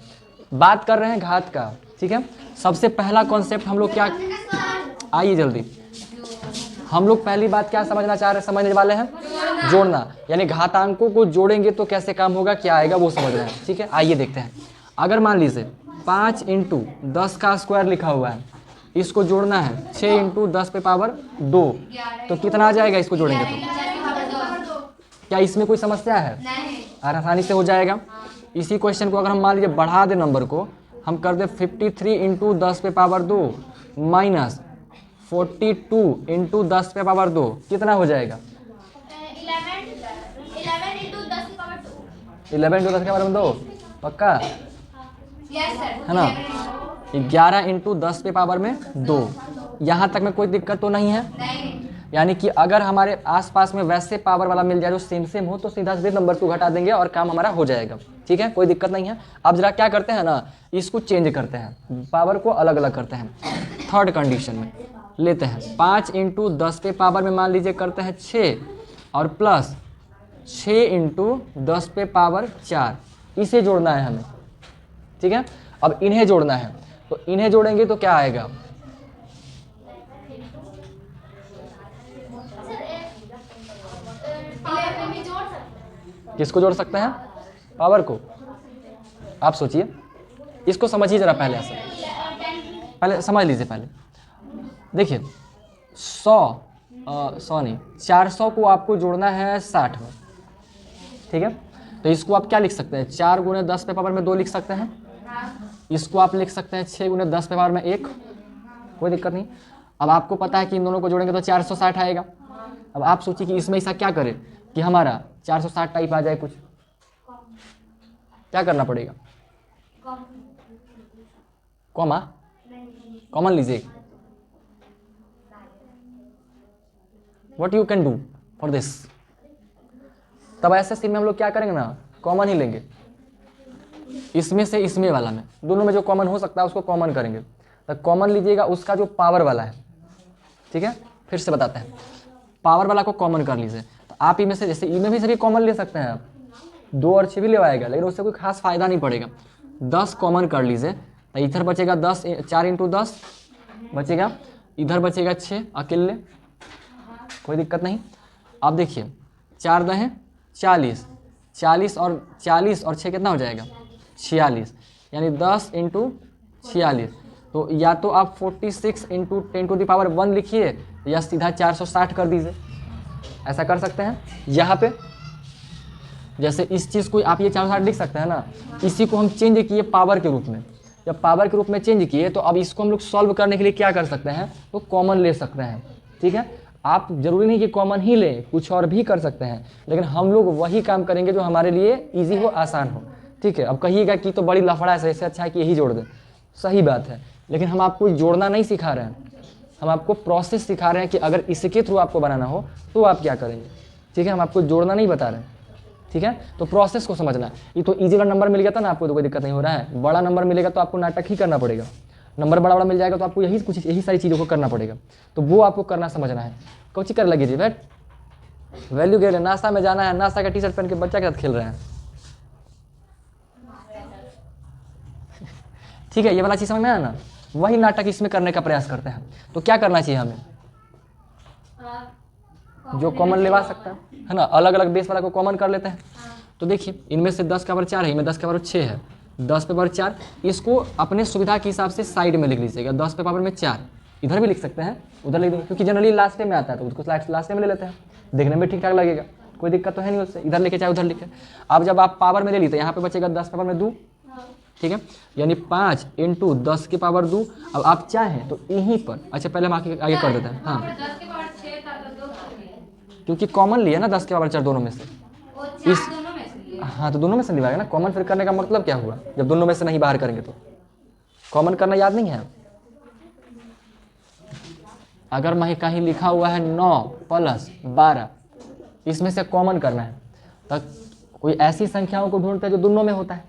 Speaker 1: बात कर रहे हैं घात का, ठीक है। सबसे पहला कॉन्सेप्ट हम लोग क्या, आइए जल्दी, हम लोग पहली बात क्या समझने वाले हैं? जोड़ना, यानी घातांकों को जोड़ेंगे तो कैसे काम होगा, क्या आएगा वो समझ रहे हैं, ठीक है। आइए देखते हैं। अगर मान लीजिए 5 इंटू 10 का स्क्वायर लिखा हुआ है, इसको जोड़ना है 6 इंटू 10 पे पावर 2, तो कितना आ जाएगा इसको जोड़ेंगे तो? क्या इसमें कोई समस्या है? और आसानी से हो जाएगा। इसी क्वेश्चन को अगर हम मान लीजिए बढ़ा दे नंबर को, हम कर दे 53 इंटू 10 पे पावर 2 माइनस 42 इंटू 10 पे पावर 2, कितना हो जाएगा?
Speaker 2: 11 into 10 की पावर 2।
Speaker 1: 11 इंटू 10 के पावर 2 पक्का
Speaker 2: यस सर,
Speaker 1: है ना? 11 इंटू 10 पे पावर में 2, यहाँ तक में कोई दिक्कत तो नहीं है?
Speaker 2: नहीं।
Speaker 1: यानी कि अगर हमारे आसपास में वैसे पावर वाला मिल जाए जो सेम सेम हो तो सीधा सीधे नंबर को घटा देंगे और काम हमारा हो जाएगा। ठीक है, कोई दिक्कत नहीं है। अब जरा क्या करते हैं ना, इसको चेंज करते हैं, पावर को अलग अलग करते हैं। थर्ड कंडीशन में लेते हैं 5 इंटू 10 पे पावर में मान लीजिए करते हैं 6 और प्लस 6 इंटू 10 पे पावर 4, इसे जोड़ना है हमें। ठीक है, अब इन्हें जोड़ना है, तो इन्हें जोड़ेंगे तो क्या आएगा? किसको जोड़ सकते हैं? पावर को। आप सोचिए, इसको समझिए जरा पहले ऐसे, पहले समझ लीजिए। पहले देखिए 400 को आपको जोड़ना है 60 में। ठीक है, तो इसको आप क्या लिख सकते हैं? 4 गुणे 10 पे पावर में 2 लिख सकते हैं। इसको आप लिख सकते हैं 6 गुणे 10 पे पावर में 1, कोई दिक्कत नहीं। अब आपको पता है कि इन दोनों को जोड़ेंगे तो 460 आएगा। अब आप सोचिए कि इसमें ऐसा क्या करें कि हमारा 460 टाइप आ जाए कुछ, क्या करना पड़ेगा? कॉमा कॉमन लीजिए। What you can do for this? तब ऐसे स्थिति में हम लोग क्या करेंगे ना, कॉमन ही लेंगे। इसमें से इसमें वाला में, दोनों में जो कॉमन हो सकता है उसको कॉमन करेंगे। तो कॉमन लीजिएगा उसका जो पावर वाला है। ठीक है, फिर से बताते हैं, पावर वाला को कॉमन कर लीजिए। तो आप इनमें से, जैसे इनमें भी सभी कॉमन ले सकते हैं आप, 2 और 6 भी ले आएगा, लेकिन उससे कोई खास फायदा नहीं पड़ेगा। 10 कॉमन कर लीजिए, तो इधर बचेगा 10, 4 इंटू 10 बचेगा, इधर बचेगा 6 अकेले, कोई दिक्कत नहीं। अब देखिए 4 दहें 40, 40 और 6 कितना हो जाएगा? 46, यानी 10 इंटू 46। तो या तो आप 46 इंटू 10 टू द पावर 1 लिखिए, या सीधा 460 कर दीजिए। ऐसा कर सकते हैं। यहाँ पे जैसे इस चीज़ को आप ये 460 लिख सकते हैं ना, इसी को हम चेंज किए पावर के रूप में। जब पावर के रूप में चेंज किए तो अब इसको हम लोग सॉल्व करने के लिए क्या कर सकते हैं, तो कॉमन ले सकते हैं। ठीक है, आप जरूरी नहीं कि कॉमन ही लें, कुछ और भी कर सकते हैं, लेकिन हम लोग वही काम करेंगे जो हमारे लिए ईजी हो, आसान हो। ठीक है, अब कहिएगा कि तो बड़ी लफड़ा है, इससे अच्छा है कि यही जोड़ दें। सही बात है, लेकिन हम आपको जोड़ना नहीं सिखा रहे हैं, हम आपको प्रोसेस सिखा रहे हैं कि अगर इसके थ्रू आपको बनाना हो तो आप क्या करेंगे। ठीक है, हम आपको जोड़ना नहीं बता रहे हैं। ठीक है, तो प्रोसेस को समझना। ये तो ईजी वाला नंबर मिल गया था ना आपको, तो कोई दिक्कत नहीं हो रहा है। बड़ा नंबर मिलेगा तो आपको नाटक ही करना पड़ेगा, नंबर बड़ा बड़ा मिल जाएगा तो आपको यही सारी चीज़ों को करना पड़ेगा, तो वो आपको करना समझना है। कोची कर लगी जी बैठ, वैल्यू के लिए नाश्ता में जाना है, नाश्ता का टी शर्ट पहन के बच्चा के साथ खेल रहे हैं। ठीक है, ये वाला चीज़ समझ में आया ना, वही नाटक इसमें करने का प्रयास करते हैं। तो क्या करना चाहिए हमें, जो कॉमन लेवा सकता है ना, अलग अलग बेस वाला को कॉमन कर लेते हैं। तो देखिए इनमें से 10 का पावर 4 है, इनमें 10 का पावर 6 है, 10 पे पावर 4, इसको अपने सुविधा के हिसाब से साइड में लिख लीजिएगा। 10 पे पावर में 4 इधर भी लिख सकते हैं, उधर लिख देंगे, क्योंकि जनरली लास्ट में आता है तो उसको लास्ट में ले लेते हैं, देखने में ठीक ठाक लगेगा, कोई दिक्कत तो है नहीं उससे। इधर लेके चाहे उधर लिखे। अब जब आप पावर में ले लीते, यहाँ पे बचेगा 10 पावर में 2। ठीक है, यानी 5 इंटू 10 की पावर 2। अब आप चाहें तो यहीं पर, अच्छा पहले हम आगे कर देते हैं। हाँ,
Speaker 3: 10 के पावर 6 था तो 2
Speaker 1: क्योंकि कॉमन लिया ना 10 के पावर 4 दोनों में से।
Speaker 3: वो 4 दोनों में से लिए।
Speaker 1: हाँ, तो दोनों में से निभाएगा ना। कॉमन फिर करने का मतलब क्या हुआ, जब दोनों में से नहीं बाहर करेंगे तो कॉमन करना याद नहीं है। अगर मैं कहीं लिखा हुआ है 9 + 12, इसमें से कॉमन करना है, तो कोई ऐसी संख्याओं को ढूंढते हैं जो दोनों में होता है।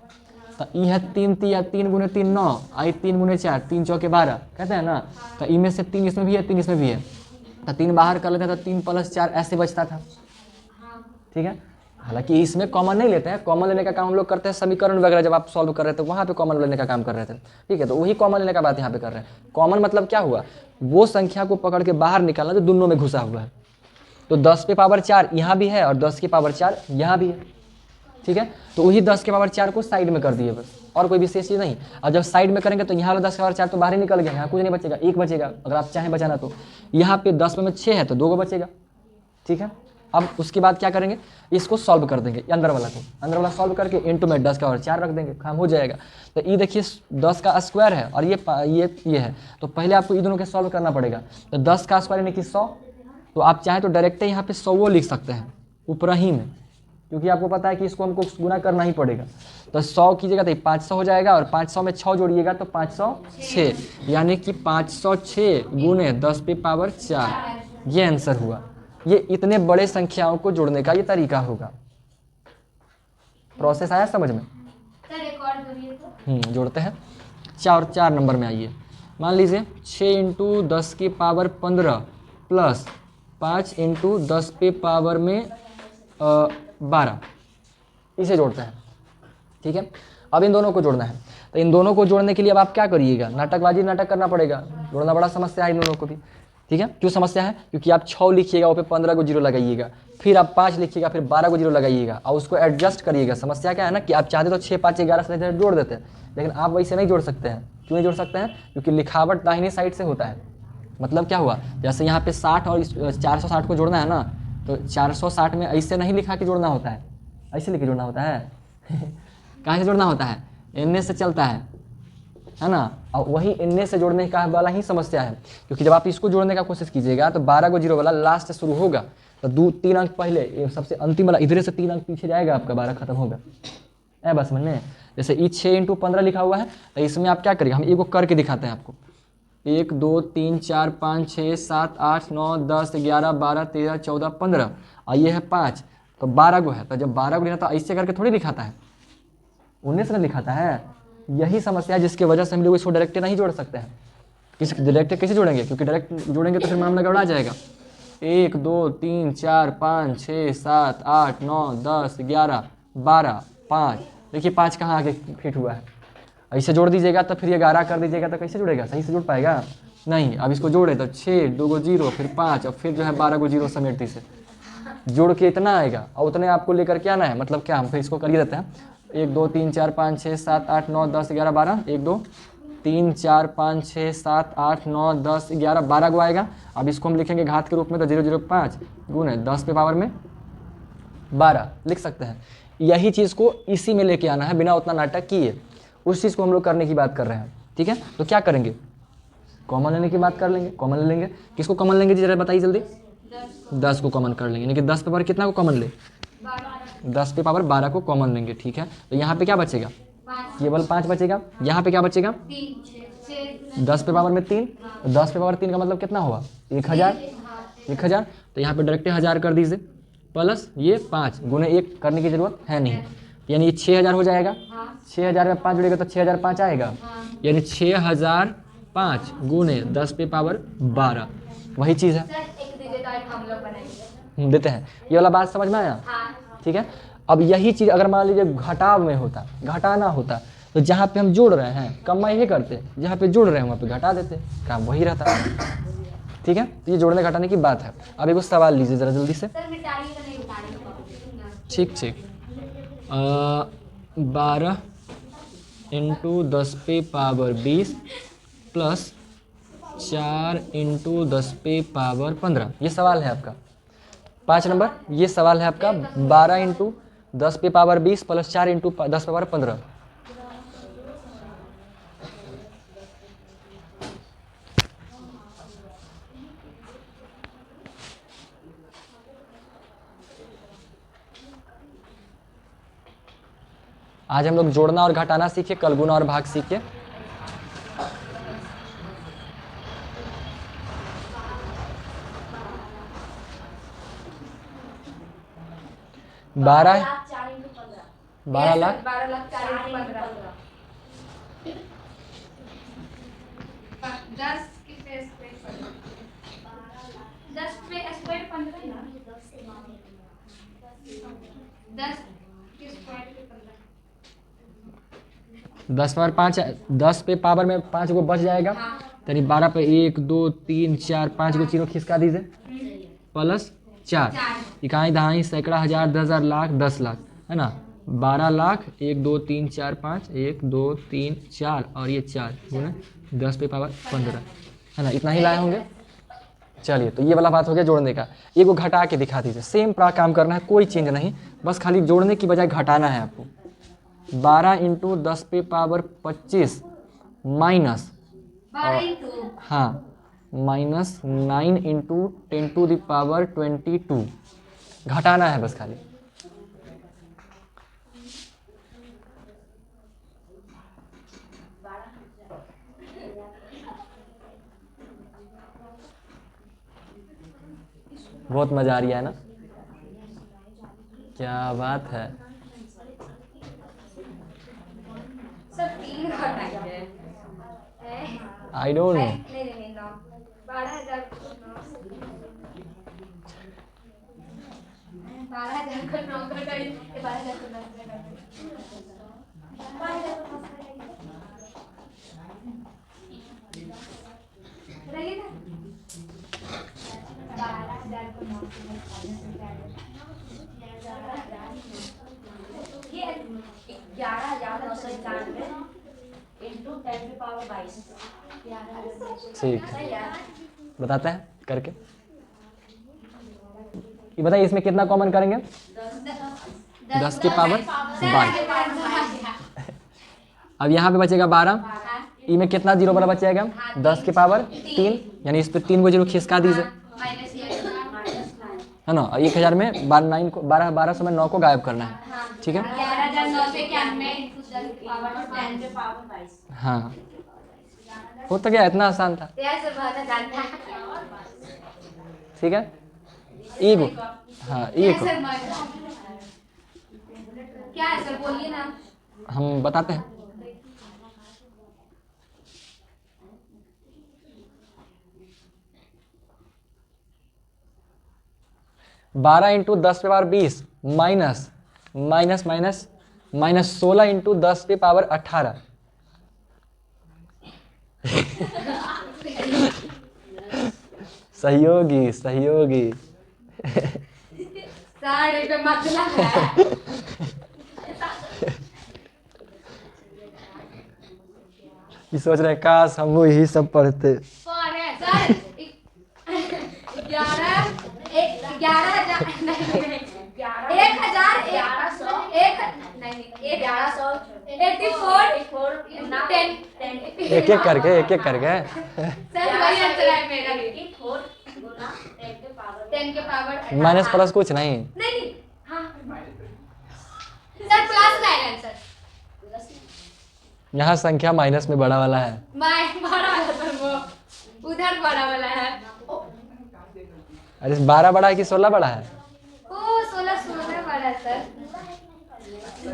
Speaker 1: तो यह 3 गुने 3 9, आई 3 गुने 4, 3 चौके 12 कहते हैं ना। तो इनमें से 3 इसमें भी है, 3 इसमें भी है, तो 3 बाहर कर लेते हैं तो 3 + 4 ऐसे बचता था। ठीक है, हालांकि इसमें कॉमन नहीं लेते हैं, कॉमन लेने का काम हम लोग करते हैं समीकरण वगैरह जब आप सॉल्व कर रहे थे वहाँ पे कॉमन लेने का काम कर रहे थे। ठीक है, तो वही कॉमन लेने का बात यहाँ पे कर रहे हैं। कॉमन मतलब क्या हुआ, वो संख्या को पकड़ के बाहर निकालना जो दोनों में घुसा हुआ है। तो 10 पे पावर 4 यहाँ भी है और 10 की पावर 4 यहाँ भी है। ठीक है, तो वही 10 के पावर 4 को साइड में कर दिए बस। और कोई विशेष चीज़ नहीं। और जब साइड में करेंगे तो यहाँ वाला 10 का पावर 4 तो बाहर ही निकल गया, यहाँ कुछ नहीं बचेगा, 1 बचेगा अगर आप चाहें बचाना तो। यहाँ पे 10 में 6 है तो 2 को बचेगा, ठीक है। अब उसके बाद क्या करेंगे, इसको सॉल्व कर देंगे, अंदर वाला को, अंदर वाला सॉल्व करके इनटू में 10 का पावर 4 रख देंगे, काम हो जाएगा। तो ये देखिए 10 का स्क्वायर है और ये है, तो पहले आपको ये दोनों के सॉल्व करना पड़ेगा। तो 10 का स्क्वायर यानी कि 100, तो आप चाहें तो डायरेक्ट यहाँ पे 100 लिख सकते हैं ऊपर ही में, क्योंकि आपको पता है कि इसको हमको गुना करना ही पड़ेगा। तो 100 कीजिएगा तो 500 हो जाएगा और 500 में 6 जोड़िएगा तो 506, यानी कि 506 गुने 10 पे पावर 4, ये आंसर हुआ। ये इतने बड़े संख्याओं को जोड़ने का ये तरीका होगा। प्रोसेस आया समझ में?
Speaker 2: सर एक और जोड़िए तो।
Speaker 1: जोड़ते हैं। 4 नंबर में आइए, मान लीजिए 6 इंटू 10 की पावर 15 प्लस 5 इंटू 10 पे पावर में 12, इसे जोड़ते हैं, ठीक है। अब इन दोनों को जोड़ना है, तो इन दोनों को जोड़ने के लिए अब आप क्या करिएगा, नाटक करना पड़ेगा, जोड़ना बड़ा समस्या है इन दोनों को भी, ठीक है। क्यों समस्या है? क्योंकि आप 6 लिखिएगा, वो पे 15 को जीरो लगाइएगा, फिर आप 5 लिखिएगा, फिर 12 को जीरो लगाइएगा और उसको एडजस्ट करिएगा। समस्या क्या है ना कि आप चाहते तो 6, 5, 11 से जोड़ देते हैं, लेकिन आप वैसे नहीं जोड़ सकते हैं। क्यों नहीं जोड़ सकते हैं? क्योंकि लिखावट दाहिनी साइड से होता है। मतलब क्या हुआ, जैसे यहाँ पे 60 और 460 को जोड़ना है ना, तो 460 में ऐसे नहीं लिखा कि जोड़ना होता है, ऐसे लिख के जोड़ना होता है कहाँ से जोड़ना होता है? इनने से चलता है ना। और वही इनने से जोड़ने का वाला ही समस्या है, क्योंकि जब आप इसको जोड़ने का कोशिश कीजिएगा तो 12 को जीरो वाला लास्ट से शुरू होगा, तो 3 अंक पहले, सबसे अंतिम वाला इधर से 3 अंक पीछे जाएगा, आपका 12 खत्म होगा। बस समझ में? जैसे ई 6 इंटू 15 लिखा हुआ है, तो इसमें आप क्या करिएगा, हम एक को करके दिखाते हैं आपको। 1 2 3 4 5 6 7 8 9 10 11 12 13 14 15 और ये है 5, तो 12 को है। तो जब 12 को लिखा तो ऐसे करके थोड़ी लिखाता है, 19 में लिखाता है। यही समस्या है जिसकी वजह से हम लोग इसको डायरेक्ट नहीं जोड़ सकते हैं। डायरेक्ट कैसे जोड़ेंगे? क्योंकि डायरेक्ट जोड़ेंगे तो फिर मामला गड़बड़ा जाएगा। 1 2 3 4 5 6 7 8 9 10 11 12 5, देखिए 5 कहाँ आगे फिट हुआ है। ऐसे जोड़ दीजिएगा तो फिर 11 कर दीजिएगा तो कैसे जुड़ेगा? सही से जुड़ पाएगा नहीं। अब इसको जोड़े तो 6 2 को 0 फिर 5 और फिर जो है 12 को 0 समेटती से जोड़ के इतना आएगा और उतने आपको लेकर के आना है। मतलब क्या, हम फिर इसको करिए देते हैं। 1 2 3 4 5 6 7 8 9 10 11 12, 1 2 3 4 5 6 7 8 9 10 11 12 को आएगा। अब इसको हम लिखेंगे घात के रूप में, तो 005 गुने 10 पे पावर में 12 लिख सकते हैं। यही चीज़ को इसी में लेके आना है बिना उतना नाटक किए। उस चीज़ को हम लोग करने की बात कर रहे हैं, ठीक है। तो क्या करेंगे, कॉमन लेने की बात कर लेंगे। कॉमन ले लेंगे, किसको कॉमन लेंगे जी जरा बताइए जल्दी? 10 को कॉमन कर लेंगे, यानी कि 10 पे पावर कितना को कॉमन ले? 10 पे पावर 12 को कॉमन लेंगे, ठीक है। तो यहाँ पे क्या बचेगा? केवल 5 बचेगा। यहाँ पे क्या बचेगा? 10 पे पावर में 3, 10 पे पावर 3 का मतलब कितना हुआ? 1000। तो यहाँ पे डायरेक्ट 1000 कर दीजिए, प्लस ये 5 गुने 1 करने की जरूरत है नहीं, यानी ये 6000 हो जाएगा। 6000 में 5 जुड़ेगा तो 6005 आएगा, यानी 6005 गुने 10 पे पावर 12, वही चीज़ है। देते हैं। ये वाला बात समझ में आया? ठीक है। अब यही चीज़ अगर मान लीजिए घटाव में होता, घटाना होता, तो जहाँ पे हम जोड़ रहे हैं कम यही करते, जहाँ पे जोड़ रहे हैं वहाँ पे घटा देते, काम वही रहता है, ठीक है। तो ये जोड़ने घटाने की बात है। अब एक सवाल लीजिए ज़रा जल्दी से। ठीक 12 इंटू 10 पे पावर 20 प्लस 4 इंटू 10 पे पावर 15, ये सवाल है आपका 5 नंबर। ये सवाल है आपका 12 इंटू 10 पे पावर 20 प्लस 4 इंटू 10 पे पावर 15। आज हम लोग जोड़ना और घटाना सीखे, कल गुना और भाग सीखे। बारह लाख 10 पावर 5, 10 पे पावर में 5 को बच जाएगा, यानी 12 पे 1 2 3 4 5 को जीरो खिसका दीजिए, प्लस 4 इकाई दहाई सैकड़ा हजार 10,000 लाख 10 लाख, है ना। 12 लाख 1 2 3 4 5 1 2 3 4 और ये 4 गुना 10 पे पावर 15 है ना, इतना ही लाए होंगे। चलिए तो ये वाला बात हो गया जोड़ने का। एक को घटा के दिखा दीजिए, सेम पूरा काम करना है, कोई चेंज नहीं, बस खाली जोड़ने की बजाय घटाना है आपको। 12 इंटू 10 पे पावर 25 माइनस
Speaker 2: 12 इंटू
Speaker 1: हाँ minus 9 into 10 to the power 22 घटाना है बस खाली। बहुत मजा आ रही है ना, क्या बात है।
Speaker 2: सब 3 घटाइए।
Speaker 1: I don't know.
Speaker 2: नहीं 9 12,000 को 9 12,000 को 9 घटाइए, 12,000 को 10 घटाइए, 12,000 को 10 घटाइए, रहिए ना 12,000 को 9 ये 11,991 इंटू 10 की पावर 22।
Speaker 1: ठीक है, बताते हैं करके। ये बताइए इसमें कितना कॉमन करेंगे? 10 की पावर 22। अब यहाँ पे बचेगा 12, ई में कितना जीरो वाला बच जाएगा? 10 की पावर 3, यानी इस पे 3 को जीरो खिसका दीजिए, है ना। 1000 में 1200 में 9 को गायब करना है, ठीक है।
Speaker 2: 11,991
Speaker 1: हाँ हो तो गया, इतना आसान था, ठीक है। ई को हाँ ई को
Speaker 2: क्या है सर, बोलिए ना।
Speaker 1: हम बताते हैं। बारह इंटू 10 पे power 20 minus minus minus minus 16 into 10 पे पावर 18। सहयोगी सहयोगी
Speaker 2: साढ़े पे मतलब है।
Speaker 1: ये सोच रहे हैं काश हम वो यही सब पढ़ते।
Speaker 2: सर 11,000
Speaker 1: एक एक करके सर
Speaker 2: वही आंसर है मेरा। 10 के पावर
Speaker 1: माइनस प्लस कुछ नहीं।
Speaker 2: नहीं हाँ सर, प्लस का है आंसर।
Speaker 1: यहाँ संख्या माइनस में बड़ा वाला है।
Speaker 2: बड़ा वाला सर, वो उधर बड़ा वाला है।
Speaker 1: अरे 12 बड़ा है कि 16 बड़ा है?
Speaker 2: ओ 16 बड़ा है सर।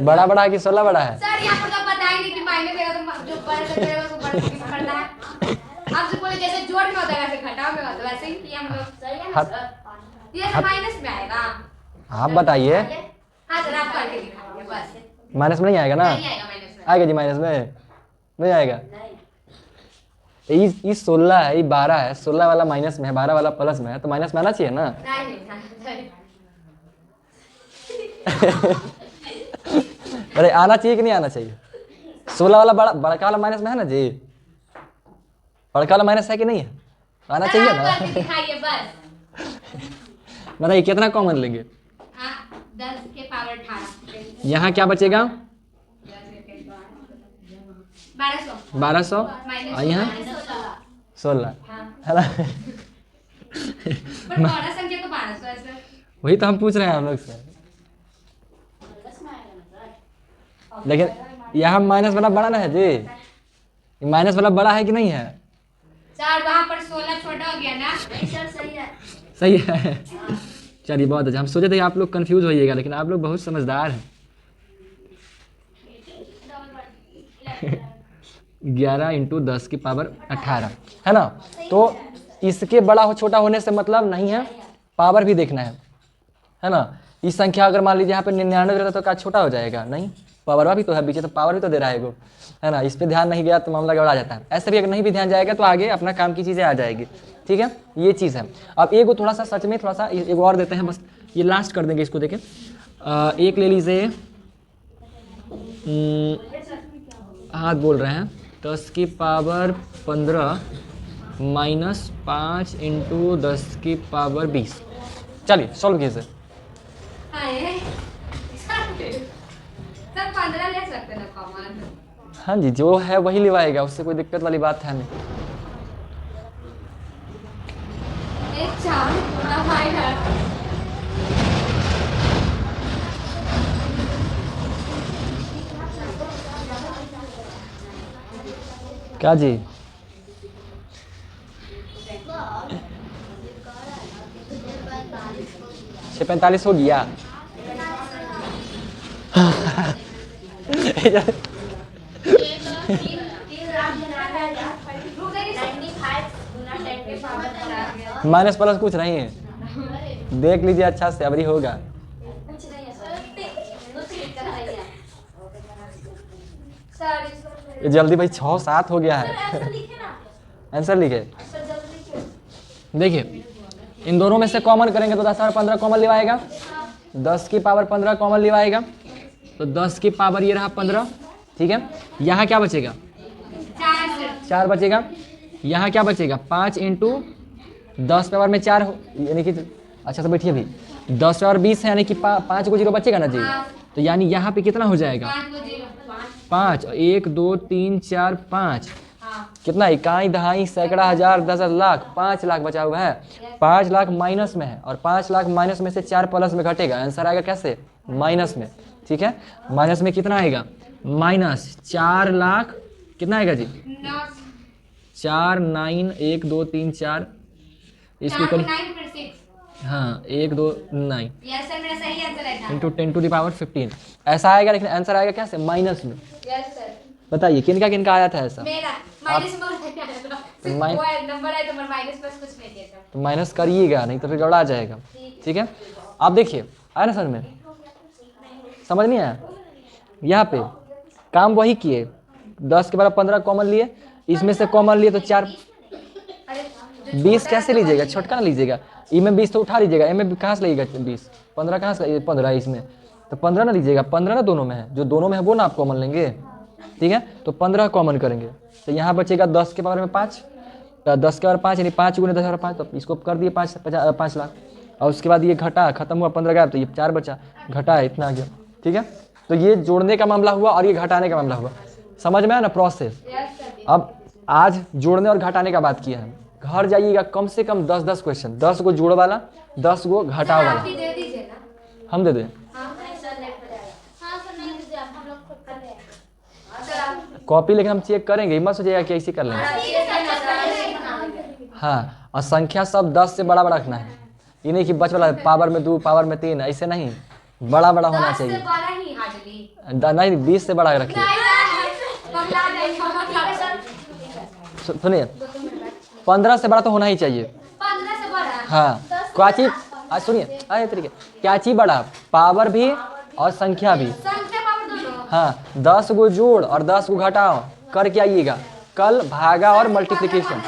Speaker 1: बड़ा बड़ा है कि 16 बड़ा है?
Speaker 2: सर यहाँ पर तो पता ही नहीं कि माइनस है तो जो बड़े से करेगा उसको बड़े से करना है। आपसे बोले जैसे जोड़ में होता है वैसे घटाव में होता है, वैसे ही किया हम लोग। सही है ना सर? ये तो माइनस में आएगा।
Speaker 1: आप बताइए।
Speaker 2: हाँ सर, आप करके दिखाइए बस।
Speaker 1: माइनस में नहीं आएगा ना?
Speaker 2: नहीं आएगा माइनस में।
Speaker 1: आएगा जी माइनस में? नहीं आएगा। ये 16 है, ये 12 है, 16 वाला माइनस में है, 12 वाला प्लस में है, तो माइनस में आना चाहिए ना?
Speaker 2: नहीं।
Speaker 1: अरे आना चाहिए कि नहीं आना चाहिए? 16 वाला बड़का वाला माइनस में है ना जी? बड़का वाला माइनस है कि नहीं है? आना चाहिए ना?
Speaker 2: करके दिखाइए बस।
Speaker 1: बताइए कितना कॉमन लेंगे?
Speaker 2: 10 के पावर 18।
Speaker 1: यहाँ क्या बचेगा? 1200 और यहाँ 16, है ना?
Speaker 2: पर बड़ा संख्या तो 1200 है सर।
Speaker 1: वही तो हम पूछ रहे हैं हम लोग से। लेकिन यहाँ माइनस वाला बड़ा ना है जी? माइनस वाला बड़ा है कि नहीं है?
Speaker 2: सर वहाँ पर 16 छोटा हो गया ना? नहीं सर, सही है।
Speaker 1: सही है। चलिए बहुत अच्छा, हम सोचे थे आप लोग कंफ्यूज होइएगा, लेकिन आप लोग बहुत समझदार हैं। 11 इंटू 10 की पावर 18 है ना। तो इसके बड़ा हो छोटा होने से मतलब नहीं है, पावर भी देखना है ना। इस संख्या अगर मान लीजिए यहाँ पे 99 रहता तो क्या छोटा हो जाएगा? नहीं, पावर भी तो है पीछे, तो पावर भी तो दे रहा है वो, है ना। इस पे ध्यान नहीं गया तो मामला गड़बड़ा जाता है। ऐसे भी अगर नहीं भी ध्यान जाएगा तो आगे अपना काम की चीज़ें आ जाएगी, ठीक है। ये चीज़ है। अब एक थोड़ा सा सच में थोड़ा सा एक और देते हैं, बस ये लास्ट कर देंगे इसको। देखें एक ले लीजिए हाथ बोल रहे हैं 10 की पावर 15 माइनस 5 इंटू 10 की पावर 20। चलिए सॉल्व कीजिए।
Speaker 2: हाय सर 15 ले सकते ना कॉमन।
Speaker 1: हाँ जी, जो है वही लिवाएगा, उससे कोई दिक्कत वाली बात है नहीं।
Speaker 2: एक 4 पूरा माइनस
Speaker 1: क्या जी? 6:45 हो गया। माइनस प्लस कुछ नहीं है, देख लीजिए अच्छा से, अबरी होगा। ये जल्दी भाई 6-7 हो गया है। आंसर लिखे। देखिए इन दोनों में से कॉमन करेंगे तो 10 और 15 कॉमन लिवाएगा, 10 की पावर 15 कॉमन लिवाएगा, तो 10 की पावर ये रहा 15, ठीक है। यहाँ क्या बचेगा? 4 बचेगा। यहाँ क्या बचेगा? 5 इंटू 10 पावर में 4 यानी कि अच्छा से बैठिए भी 10 और 20 है, यानी कि 5 को 0 बचेगा ना जी। तो यानी यहाँ पे कितना हो जाएगा? 5, 1 2 3 4 5, कितना? इकाई, दहाई, सैकड़ा, हजार, 10 लाख, 5 लाख बचा हुआ है। 5 लाख माइनस में है और 5 लाख माइनस में से 4 प्लस में घटेगा, आंसर आएगा कैसे? माइनस में, ठीक है। माइनस में कितना आएगा? माइनस 4 लाख कितना आएगा जी? 4 9 1 2 3 4 इसको कर, हाँ 1 2 9 इंटू 10 टू द पावर 15 ऐसा आएगा, लेकिन आंसर आएगा कैसे? माइनस में। बताइए किनका किनका आया था ऐसा?
Speaker 2: मेरा माइनस में नंबर है तो माइनस प्लस कुछ नहीं किया था।
Speaker 1: तो माइनस करिएगा, नहीं तो फिर गड़बड़ा जाएगा, ठीक है। आप देखिए आया ना सर में, समझ नहीं आया? यहाँ पे काम वही किए, 10 के बराबर 15 कॉमन लिए, इसमें से कॉमन लिए तो 4, 20 कैसे लीजिएगा? छोटका ना लीजिएगा, ई में 20 तो उठा लीजिएगा, ए में कहाँ से लगेगा 20? 15 कहाँ से? 15 इसमें तो 15 ना लीजिएगा, 15 ना दोनों में है, जो दोनों में है वो ना आप कॉमन लेंगे, ठीक है। तो 15 कॉमन करेंगे तो यहाँ बचेगा 10 के पावर में 5, 10 के पावर 5 यानी 5 गुने 10 और 5, तो इसको कर दिए 5 लाख, और उसके बाद ये घटा, खत्म हुआ 15 गया तो ये 4 बचा, घटा है इतना आ गया, ठीक है। तो ये जोड़ने का मामला हुआ और ये घटाने का मामला हुआ, समझ में आया ना प्रोसेस? अब आज जोड़ने और घटाने का बात किया है, घर जाइएगा कम से कम 10-10 क्वेश्चन, 10 गो जोड़ वाला, 10 गो घटाव वाला।
Speaker 2: दे दीजिए ना।
Speaker 1: हम दे दें? कॉपी लेकिन हम चेक करेंगे, मत सोचिएगा कि ऐसे कर लेंगे। हाँ, और संख्या सब 10 से बड़ा बड़ा रखना है, ये नहीं कि बच वाला पावर में 2 पावर में 3, ऐसे नहीं, बड़ा बड़ा होना चाहिए। नहीं 20 से बड़ा रखिए। सुनिए 15 से बड़ा तो होना ही चाहिए।
Speaker 2: 15 से बड़ा?
Speaker 1: हाँ, क्या चीज? सुनिए अरे तरीके, क्या चीज बड़ा? पावर भी और संख्या भी।
Speaker 2: संख्या पावर दोनों?
Speaker 1: हाँ, 10 गो जोड़ और 10 गो घटाओ करके आइएगा कल, भागा और मल्टीप्लिकेशन।